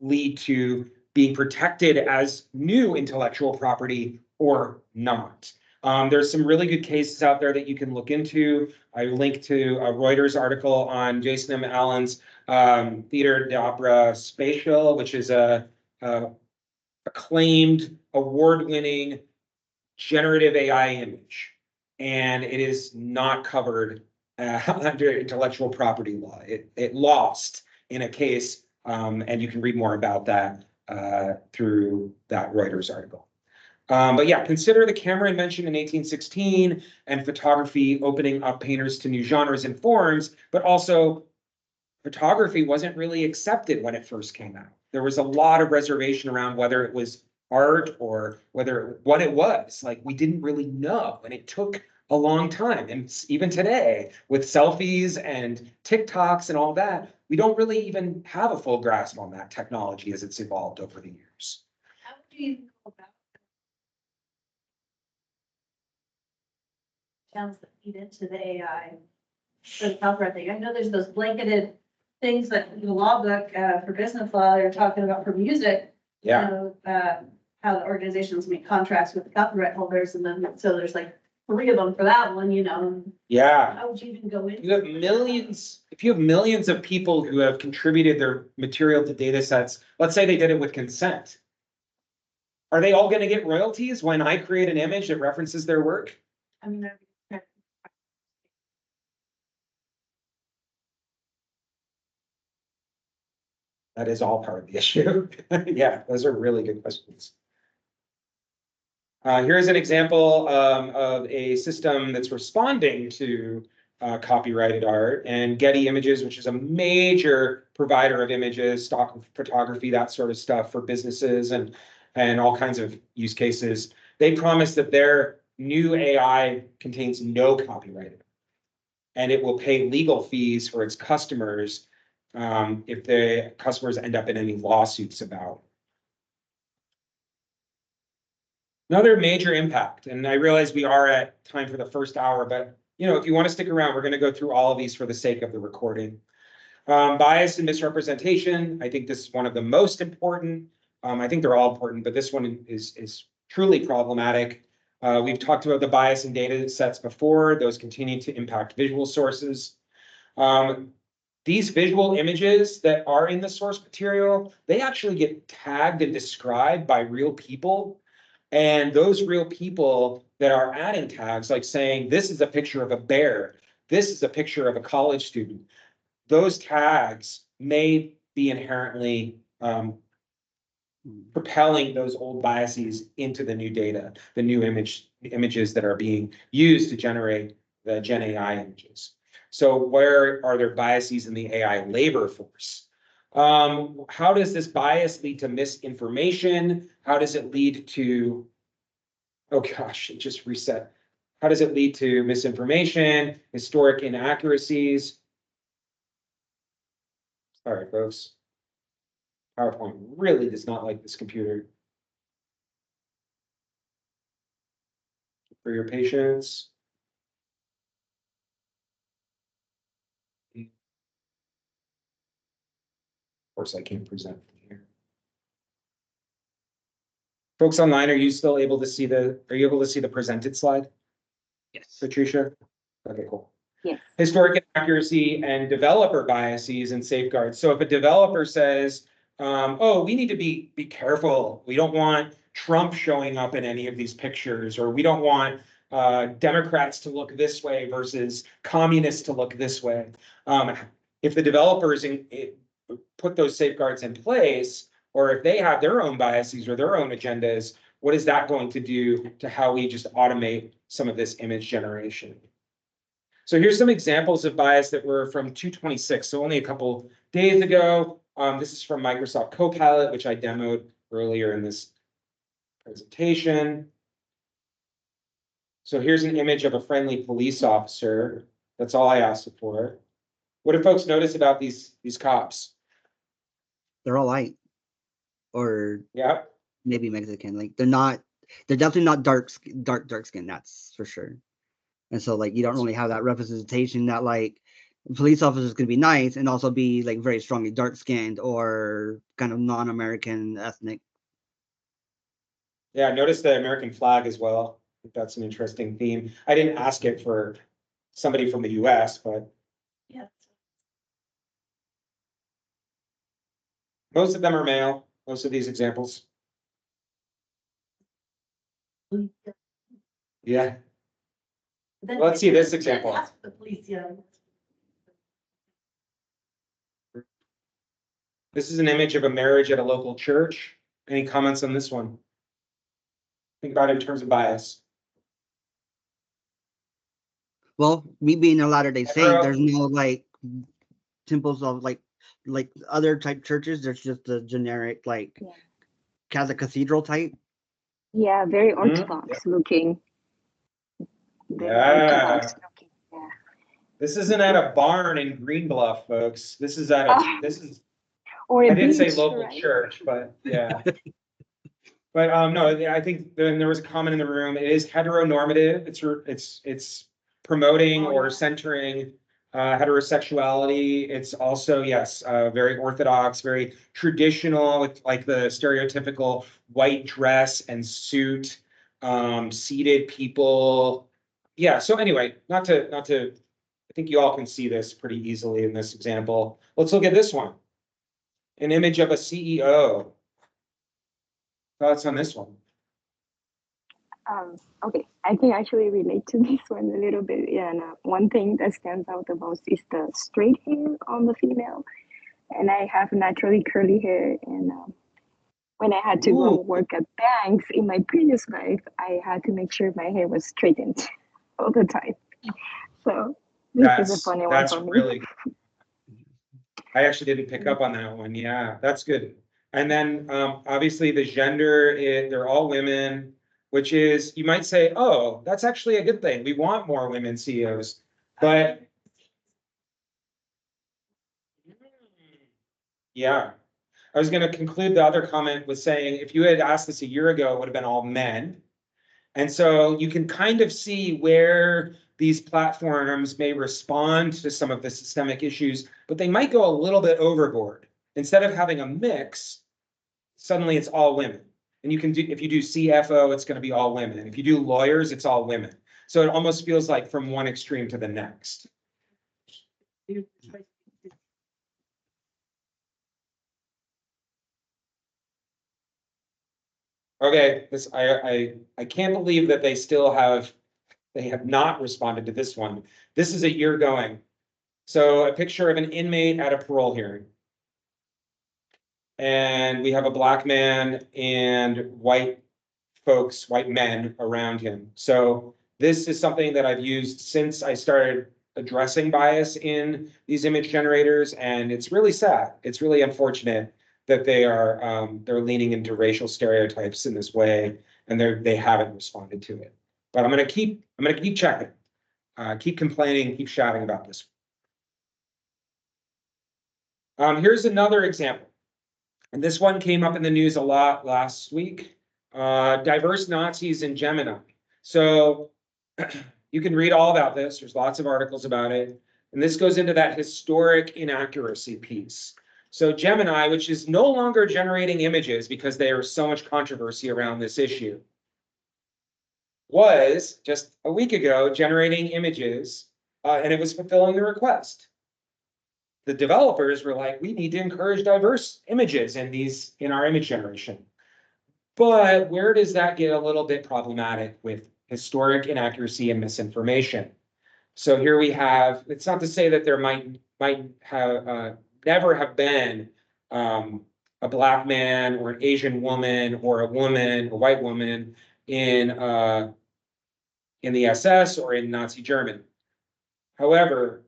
lead to being protected as new intellectual property or not? There's some really good cases out there that you can look into. I linked to a Reuters article on Jason M. Allen's Theater d'Opera Spatial, which is a acclaimed, award-winning generative AI image. And it is not covered under intellectual property law. It lost in a case, and you can read more about that through that Reuters article. But yeah, consider the camera invention in 1816 and photography opening up painters to new genres and forms, but also photography wasn't really accepted when it first came out. There was a lot of reservation around whether it was art or what it was. Like, we didn't really know, and it took a long time. And even today, with selfies and TikToks and all that, we don't really even have a full grasp on that technology as it's evolved over the years. How do you go about channels that feed into the AI for the copyright thing? I know there's those blanketed things that in the law book for business law, they're talking about for music. Yeah. How the organizations make contracts with the copyright holders, and then so there's like 3 of them for that one, Yeah. How would you even go into? You have millions, if you have millions of people who have contributed their material to data sets, let's say they did it with consent. Are they all going to get royalties when I create an image that references their work? I mean, That is all part of the issue. Yeah, those are really good questions. Here's an example of a system that's responding to copyrighted art, and Getty Images, which is a major provider of images, stock photography, that sort of stuff for businesses and all kinds of use cases. They promise that their new AI contains no copyright, and it will pay legal fees for its customers if the customers end up in any lawsuits about. Another major impact, and I realize we are at time for the first hour, but if you want to stick around, we're going to go through all of these for the sake of the recording. Bias and misrepresentation. I think this is one of the most important. I think they're all important, but this one is truly problematic. We've talked about the bias in data sets before. Those continue to impact visual sources. These visual images that are in the source material, they actually get tagged and described by real people. And those real people that are adding tags, like saying, this is a picture of a bear, this is a picture of a college student, those tags may be inherently propelling those old biases into the new data, the new images that are being used to generate the GenAI images. So where are there biases in the AI labor force? How does this bias lead to misinformation? How does it lead to, oh gosh, it just reset. How does it lead to misinformation, historic inaccuracies? All right, folks. PowerPoint really does not like this computer. For your patience. Of course, I can't present from here. Folks online, are you still able to see are you able to see the presented slide, Yes. Patricia? Okay, cool. Yes. Historic inaccuracy and developer biases and safeguards. So if a developer says, oh, we need to be careful. We don't want Trump showing up in any of these pictures, or we don't want Democrats to look this way versus communists to look this way. If the developers put those safeguards in place, or if they have their own biases or their own agendas, what is that going to do to how we just automate some of this image generation? So here's some examples of bias that were from 226, so only a couple days ago. This is from Microsoft Copilot, which I demoed earlier in this presentation. So here's an image of a friendly police officer. That's all I asked for. What do folks notice about these cops? They're all white, or Yeah. maybe Mexican. Like they're definitely not dark skin. That's for sure. And so like you don't really have that representation that like police officers can be nice and also be like very strongly dark skinned or kind of non-American ethnic. Yeah, notice the American flag as well. I think that's an interesting theme. I didn't ask it for somebody from the US, but Yeah. most of them are male, most of these examples. Yeah. Then Let's see this you can't example. ask the police, yeah. This is an image of a marriage at a local church. Any comments on this one? Think about it in terms of bias. Well, me being a Latter-day Saint, Hetero. there's no like temples of like other type churches. There's just the generic like Yeah. Catholic cathedral type. Yeah, very Mhm. orthodox looking. Very Yeah. orthodox looking. Yeah. This isn't at a barn in Green Bluff, folks. This is at Oh. this is, Or a I didn't say beach, local right? church, but yeah. But no, I think then there was a comment in the room. It is heteronormative. It's promoting or centering heterosexuality. It's also, yes, very orthodox, very traditional, with like the stereotypical white dress and suit, seated people. Yeah. So anyway, not to. I think you all can see this pretty easily in this example. Let's look at this one. An image of a CEO. Thoughts on this one? Okay, I can actually relate to this one a little bit. Yeah, and one thing that stands out the most is the straight hair on the female. And I have naturally curly hair, and when I had to go Ooh. work at banks in my previous life, I had to make sure my hair was straightened all the time. So this is a funny one That's for me. really good. I actually didn't pick up on that one. Yeah, that's good. And then obviously the gender, they're all women, which is, you might say, oh, that's actually a good thing. We want more women CEOs. But yeah, I was going to conclude the other comment with saying, if you had asked this a year ago, it would have been all men. And so you can kind of see where these platforms may respond to some of the systemic issues, but they might go a little bit overboard. Instead of having a mix, suddenly it's all women. And you can do, if you do CFO, it's going to be all women. If you do lawyers, it's all women. So it almost feels like from one extreme to the next. Okay, this I can't believe that they have not responded to this one. This is a year going. So a picture of an inmate at a parole hearing. And we have a black man and white folks, white men around him. So this is something that I've used since I started addressing bias in these image generators, and it's really sad. It's really unfortunate that they're leaning into racial stereotypes in this way, and they haven't responded to it. But I'm gonna keep checking, keep complaining, keep shouting about this. Here's another example, and this one came up in the news a lot last week. Diverse Nazis in Gemini. So you can read all about this. There's lots of articles about it. And this goes into that historic inaccuracy piece. So Gemini, which is no longer generating images because there is so much controversy around this issue, was just a week ago generating images, and it was fulfilling the request. The developers were like, we need to encourage diverse images in our image generation. But where does that get a little bit problematic with historic inaccuracy and misinformation? So here we have, it's not to say that there might have never have been a black man or an Asian woman or a white woman in the SS or in Nazi Germany. However,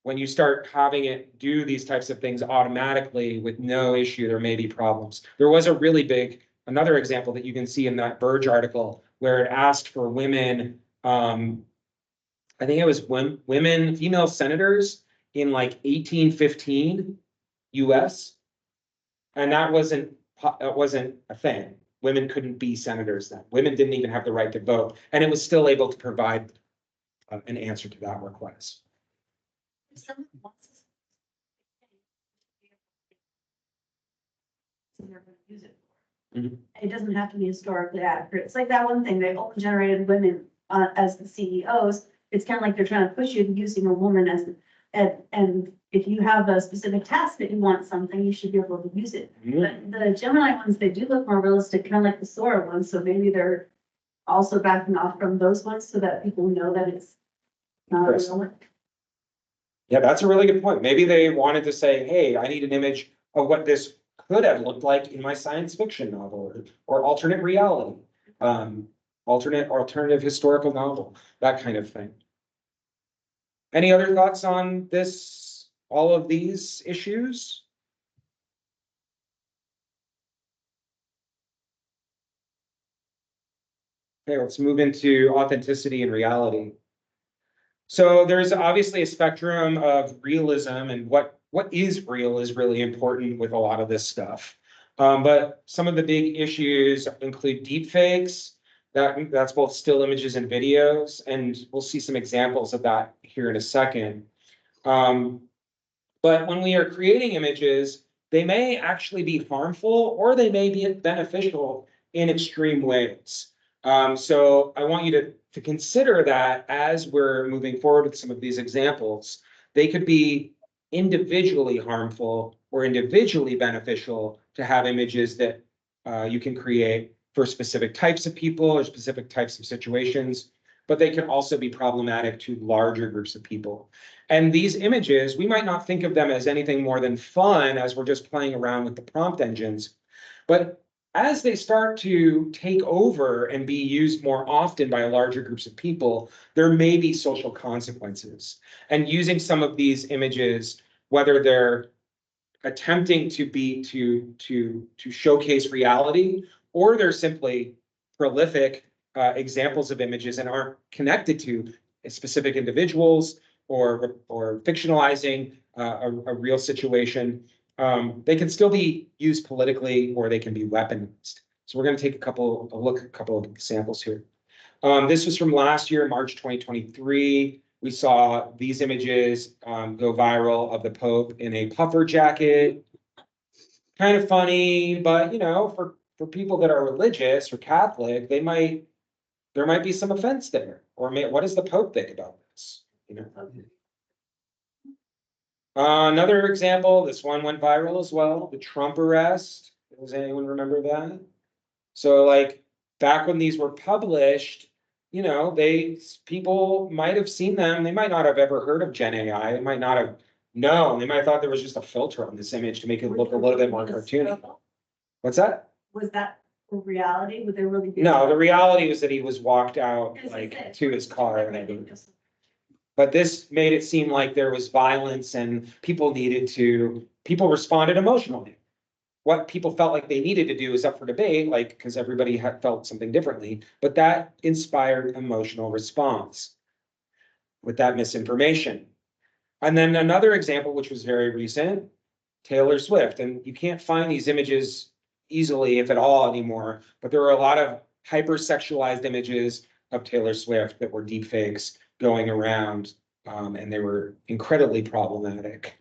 when you start having it do these types of things automatically with no issue, there may be problems. There was a really big, another example that you can see in that Verge article where it asked for women, I think it was women, female senators in like 1815 US. And that wasn't a thing. Women couldn't be senators then. Women didn't even have the right to vote. And it was still able to provide an answer to that request. They're gonna use it. Mhm. It doesn't have to be historically accurate. It's like that one thing, they only generated women as the CEOs. It's kind of like they're trying to push you to using a woman as, and if you have a specific task that you want something, you should be able to use it. But the Gemini ones, they do look more realistic, kind of like the Sora ones, so maybe they're also backing off from those ones so that people know that it's not a real one. Yeah, that's a really good point. Maybe they wanted to say, hey, I need an image of what this could have looked like in my science fiction novel or alternate reality, alternative historical novel, that kind of thing. Any other thoughts on this, all of these issues? Okay, let's move into authenticity and reality. So there's obviously a spectrum of realism, and what is real is really important with a lot of this stuff. But some of the big issues include deepfakes. That's both still images and videos, and we'll see some examples of that here in a second. But when we are creating images, they may actually be harmful or they may be beneficial in extreme ways. So I want you to consider that as we're moving forward with some of these examples. They could be individually harmful or individually beneficial to have images that you can create for specific types of people or specific types of situations, but they can also be problematic to larger groups of people. And these images, we might not think of them as anything more than fun as we're just playing around with the prompt engines, but as they start to take over and be used more often by larger groups of people, there may be social consequences. And using some of these images, whether they're attempting to showcase reality, or they're simply prolific examples of images and aren't connected to specific individuals or fictionalizing a real situation, they can still be used politically or they can be weaponized. So we're going to take a look at a couple of examples here. This was from last year, March 2023. We saw these images go viral of the Pope in a puffer jacket. Kind of funny, but you know, for people that are religious or Catholic, there might be some offense there. Or what does the Pope think about this? You know. Another example, this one went viral as well, the Trump arrest. Does anyone remember that? So like back when these were published, you know, people might have seen them. They might not have ever heard of GenAI. They might not have known. They might have thought there was just a filter on this image to make it look a little bit more cartoony. What's that? Was that reality? Would there really be? No, the reality was that he was walked out like to his car and everything. But this made it seem like there was violence and people responded emotionally. What people felt like they needed to do is up for debate, like, because everybody had felt something differently, but that inspired emotional response with that misinformation. And then another example, which was very recent, Taylor Swift, and you can't find these images easily, if at all, anymore, but there were a lot of hypersexualized images of Taylor Swift that were deepfakes going around, and they were incredibly problematic.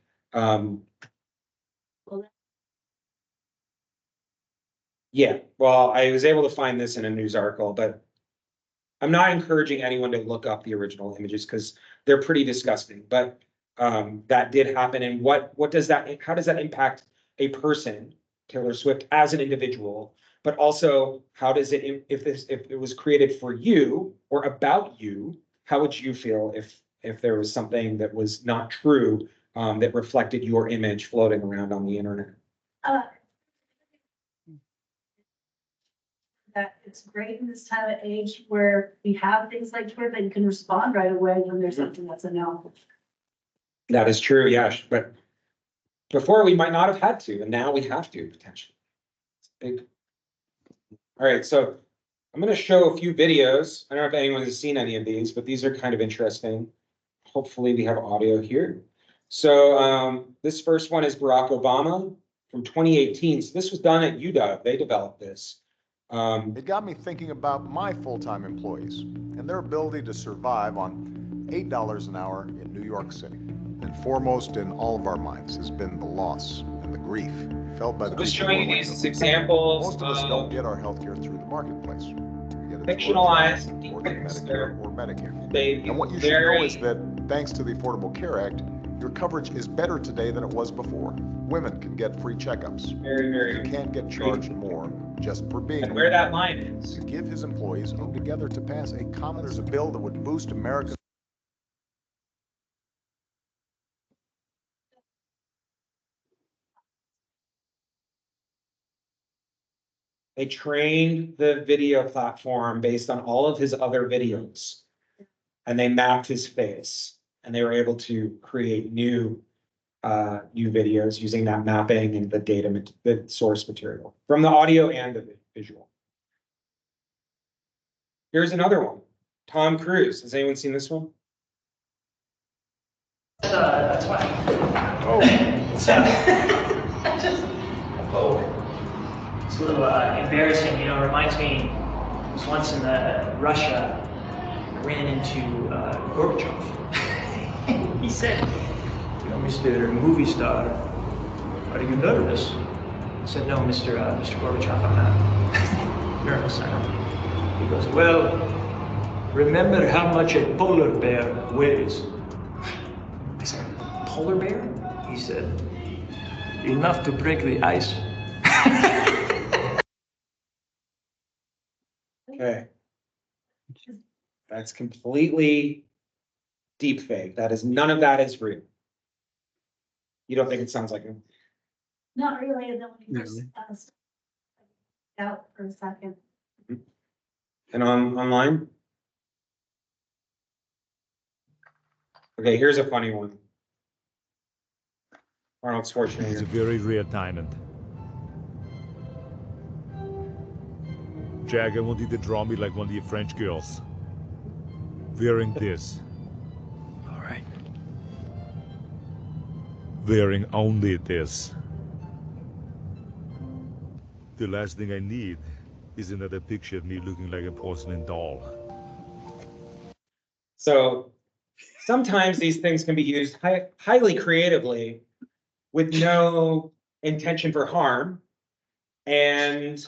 Yeah, well, I was able to find this in a news article, but I'm not encouraging anyone to look up the original images because they're pretty disgusting, but that did happen. And how does that impact a person, Taylor Swift, as an individual? But also, how does it, if it was created for you or about you, how would you feel if there was something that was not true, that reflected your image floating around on the internet? That it's great in this time of age where we have things like Twitter that you can respond right away when there's something that's a no. That is true, yes, but before we might not have had to, and now we have to potentially. It's big. All right, so I'm going to show a few videos. I don't know if anyone has seen any of these, but these are kind of interesting. Hopefully we have audio here. So this first one is Barack Obama from 2018. So this was done at UW. They developed this. It got me thinking about my full-time employees and their ability to survive on $8 an hour in New York City. And foremost in all of our minds has been the loss and the grief felt by the people. Just showing you these examples. Most of us don't get our health care through the marketplace. We get it Fictionalized, through Medicare or Medicare. They And what you should know is that thanks to the Affordable Care Act, your coverage is better today than it was before. Women can get free checkups. very You can't get charged more just for being. And where that line is. To give his employees come together to pass a common, there's a bill that would boost America's. They trained the video platform based on all of his other videos. And they mapped his face. And they were able to create new videos using that mapping and the data, the source material from the audio and the visual. Here's another one. Tom Cruise. Has anyone seen this one? That's why. Oh. It's a little embarrassing, you know, it reminds me, I was once in Russia, I ran into Gorbachev. He said, you know, Mr. Movie Star, are you nervous? I said, no, Mr. Gorbachev, I'm not nervous. He goes, well, remember how much a polar bear weighs. I said, polar bear? He said, enough to break the ice. Okay. That's completely deep fake. That is, none of that is real. You don't think it sounds like him? Not really, and then when you just out for a second. And online? Okay, here's a funny one. Arnold Schwarzenegger. He's a very rare diamond. Jack, I want you to draw me like one of your French girls. Wearing this. All right. Wearing only this. The last thing I need is another picture of me looking like a porcelain doll. So sometimes these things can be used highly creatively with no intention for harm. And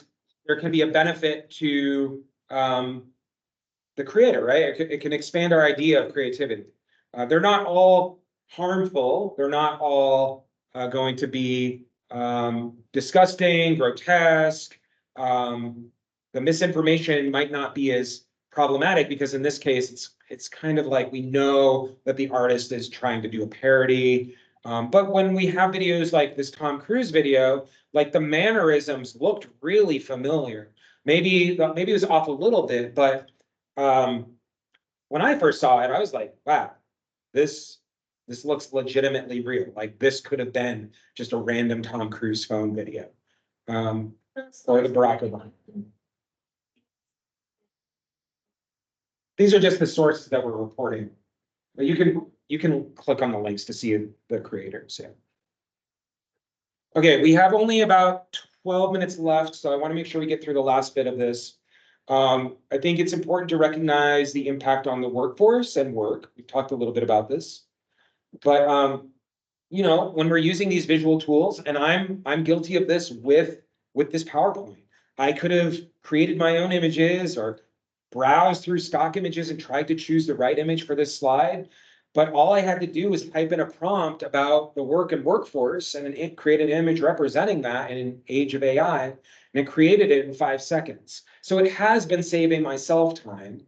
there can be a benefit to the creator, right? It can expand our idea of creativity. They're not all harmful. They're not all going to be disgusting, grotesque. The misinformation might not be as problematic because in this case, it's kind of like we know that the artist is trying to do a parody. But when we have videos like this Tom Cruise video, like the mannerisms looked really familiar. Maybe it was off a little bit, but when I first saw it, I was like, wow, this looks legitimately real. Like this could have been just a random Tom Cruise phone video. Or the Barack Obama. These are just the sources that we're reporting. But you can click on the links to see the creators. Yeah. Okay, we have only about 12 minutes left, so I want to make sure we get through the last bit of this. I think it's important to recognize the impact on the workforce and work. We've talked a little bit about this, but you know, when we're using these visual tools, and I'm guilty of this with this PowerPoint. I could have created my own images or browsed through stock images and tried to choose the right image for this slide. But all I had to do was type in a prompt about the work and workforce, and it created an image representing that in an age of AI, and it created it in 5 seconds. So it has been saving myself time,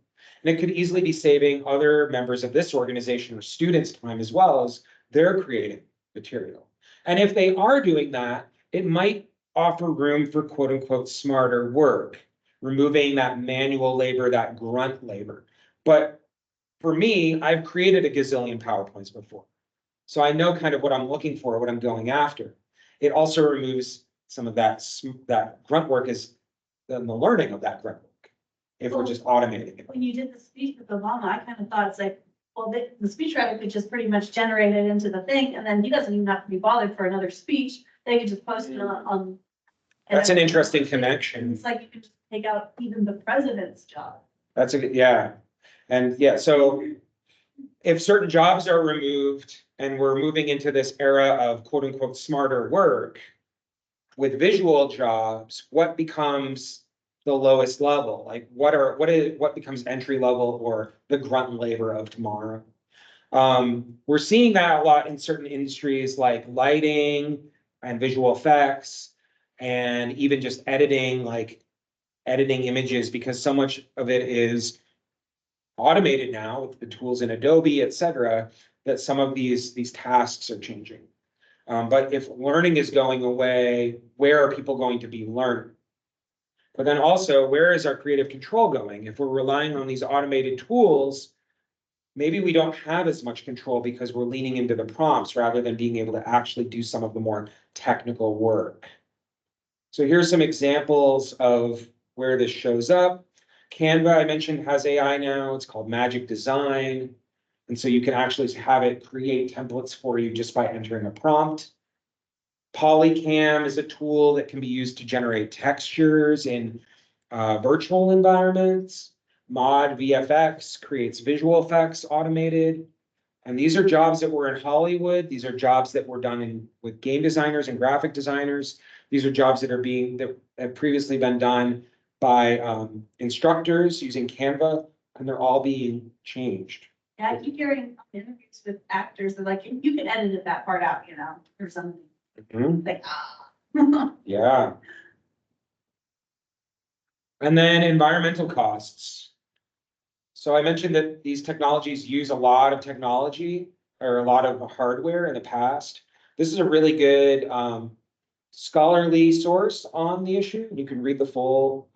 and it could easily be saving other members of this organization or students time as well as they're creating material. And if they are doing that, it might offer room for quote unquote smarter work, removing that manual labor, that grunt labor. But for me, I've created a gazillion PowerPoints before. So I know kind of what I'm looking for, what I'm going after. It also removes some of that grunt work is the learning of that grunt work, if we're just automating it. When you did the speech with Obama, I kind of thought it's like, well, the speechwriter could just pretty much generate it into the thing, and then he doesn't even have to be bothered for another speech. They could just post it on. That's an interesting connection. It's like you can just take out even the president's job. That's a good, yeah. And yeah, so if certain jobs are removed and we're moving into this era of quote unquote smarter work with visual jobs, what becomes the lowest level? Like what becomes entry level or the grunt labor of tomorrow? We're seeing that a lot in certain industries like lighting and visual effects, and even just editing, like editing images, because so much of it is automated now with the tools in Adobe, et cetera, that some of these tasks are changing. But if learning is going away, where are people going to be learning? But then also, where is our creative control going? If we're relying on these automated tools, maybe we don't have as much control because we're leaning into the prompts rather than being able to actually do some of the more technical work. So here's some examples of where this shows up. Canva, I mentioned, has AI now. It's called Magic Design. And so you can actually have it create templates for you just by entering a prompt. Polycam is a tool that can be used to generate textures in virtual environments. Mod VFX creates visual effects automated. And these are jobs that were in Hollywood. These are jobs that were done with game designers and graphic designers. These are jobs that have previously been done by instructors using Canva, and they're all being changed. Yeah, I keep hearing interviews with actors that like, you can edit that part out, you know, or something. Mm-hmm. Like, Yeah. And then environmental costs. So I mentioned that these technologies use a lot of technology or a lot of hardware in the past. This is a really good scholarly source on the issue. You can read the full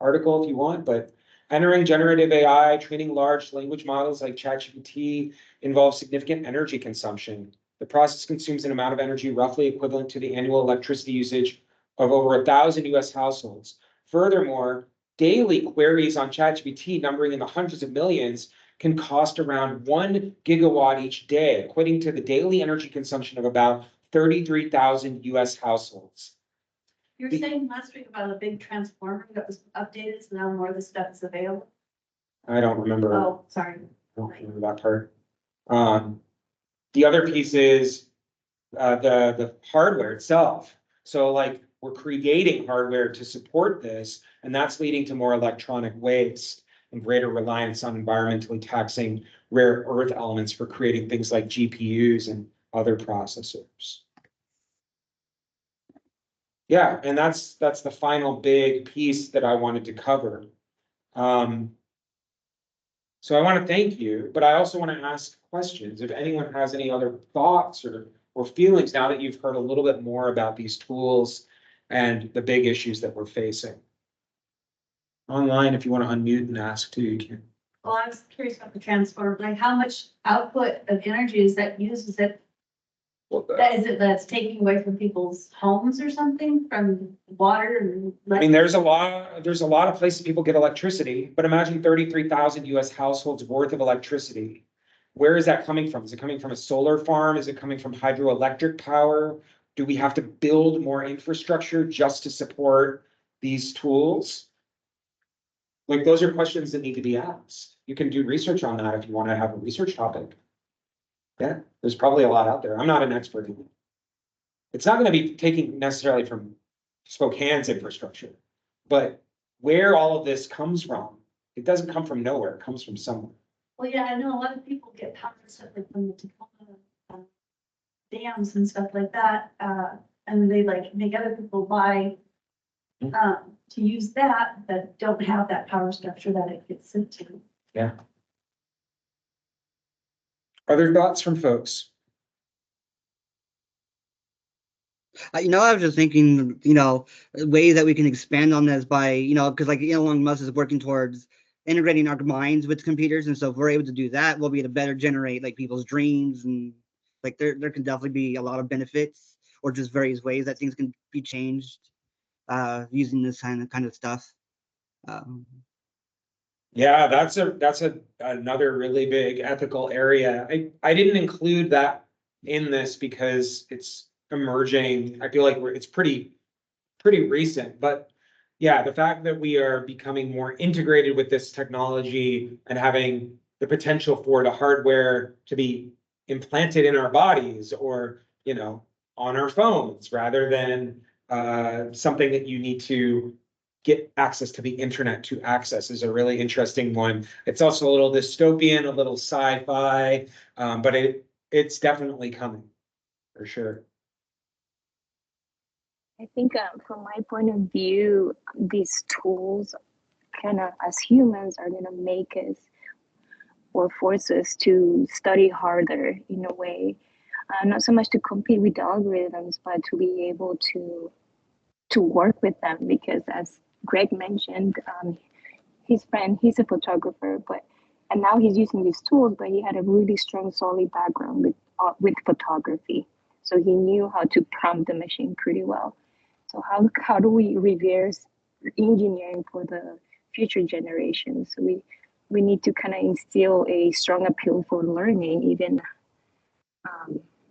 article if you want, but entering generative AI, training large language models like ChatGPT involves significant energy consumption. The process consumes an amount of energy roughly equivalent to the annual electricity usage of over 1,000 US households. Furthermore, daily queries on ChatGPT numbering in the hundreds of millions can cost around 1 gigawatt each day, equating to the daily energy consumption of about 33,000 US households. you were saying last week about a big transformer that was updated, so now more of the stuff is available. I don't remember. Oh, sorry. I don't remember that part. The other piece is the hardware itself. So like we're creating hardware to support this, and that's leading to more electronic waste and greater reliance on environmentally taxing rare earth elements for creating things like GPUs and other processors. Yeah, and that's the final big piece that I wanted to cover. So I want to thank you, but I also want to ask questions. If anyone has any other thoughts or feelings now that you've heard a little bit more about these tools and the big issues that we're facing. Online, if you want to unmute and ask too, you can. Well, I was curious about the transformer, like how much output of energy is that used? Is it, that's taking away from people's homes or something from water and? I mean, there's a lot of places people get electricity, but imagine 33,000 US households worth of electricity. Where is that coming from? Is it coming from a solar farm? Is it coming from hydroelectric power? Do we have to build more infrastructure just to support these tools? Like, those are questions that need to be asked. You can do research on that if you want to have a research topic. Yeah, there's probably a lot out there. I'm not an expert in it. It's not going to be taking necessarily from Spokane's infrastructure, but where all of this comes from, it doesn't come from nowhere. It comes from somewhere. Well, yeah, I know a lot of people get power stuff like from the Tacoma dams and stuff like that, and they like make other people buy to use that don't have that power structure that it gets sent to. Yeah. Other thoughts from folks? I was just thinking, ways that we can expand on this by, because like Elon Musk is working towards integrating our minds with computers, and so if we're able to do that, we'll be able to better generate like people's dreams, and like there can definitely be a lot of benefits, or just various ways that things can be changed using this kind of stuff. Yeah, that's another really big ethical area. I didn't include that in this because it's emerging. I feel like it's pretty recent, but yeah, the fact that we are becoming more integrated with this technology and having the potential for the hardware to be implanted in our bodies or, on our phones rather than something that you need to get access to the internet to access is a really interesting one. It's also a little dystopian, a little sci-fi, but it's definitely coming for sure. I think from my point of view, these tools kind of, as humans, are going to make us or force us to study harder in a way. Not so much to compete with the algorithms, but to be able to work with them. Because as Greg mentioned, his friend, he's a photographer, and now he's using these tools, but he had a really strong, solid background with photography. So he knew how to prompt the machine pretty well. So how do we reverse engineering for the future generations? We need to kind of instill a strong appeal for learning, even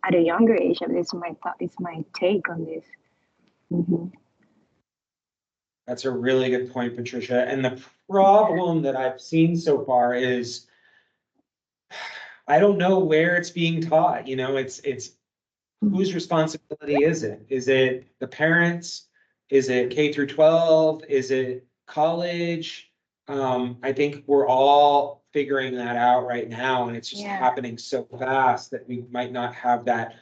at a younger age. It's my take on this. Mm-hmm. That's a really good point, Patricia. And the problem that I've seen so far is I don't know where it's being taught. It's whose responsibility is it? Is it the parents? Is it K through 12? Is it college? I think we're all figuring that out right now, and it's just happening so fast that we might not have that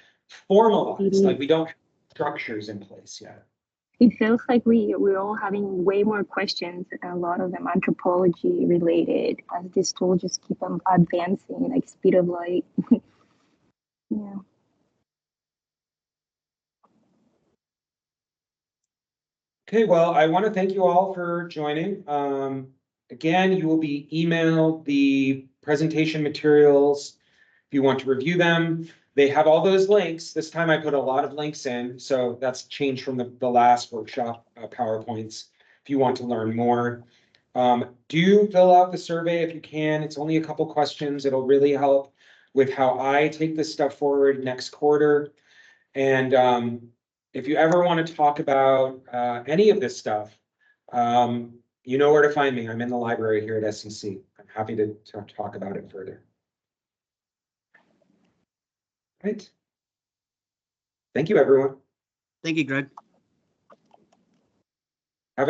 formalized. Like, we don't have structures in place yet. It feels like we're all having way more questions, a lot of them anthropology related, as these tools just keep on advancing like speed of light. Yeah. Okay, well, I want to thank you all for joining. Again, you will be emailed the presentation materials if you want to review them. They have all those links. This time I put a lot of links in, so that's changed from the last workshop PowerPoints if you want to learn more. Do fill out the survey if you can. It's only a couple questions. It'll really help with how I take this stuff forward next quarter. And if you ever want to talk about any of this stuff, you know where to find me. I'm in the library here at SCC. I'm happy to talk about it further. Right. Thank you, everyone. Thank you, Greg.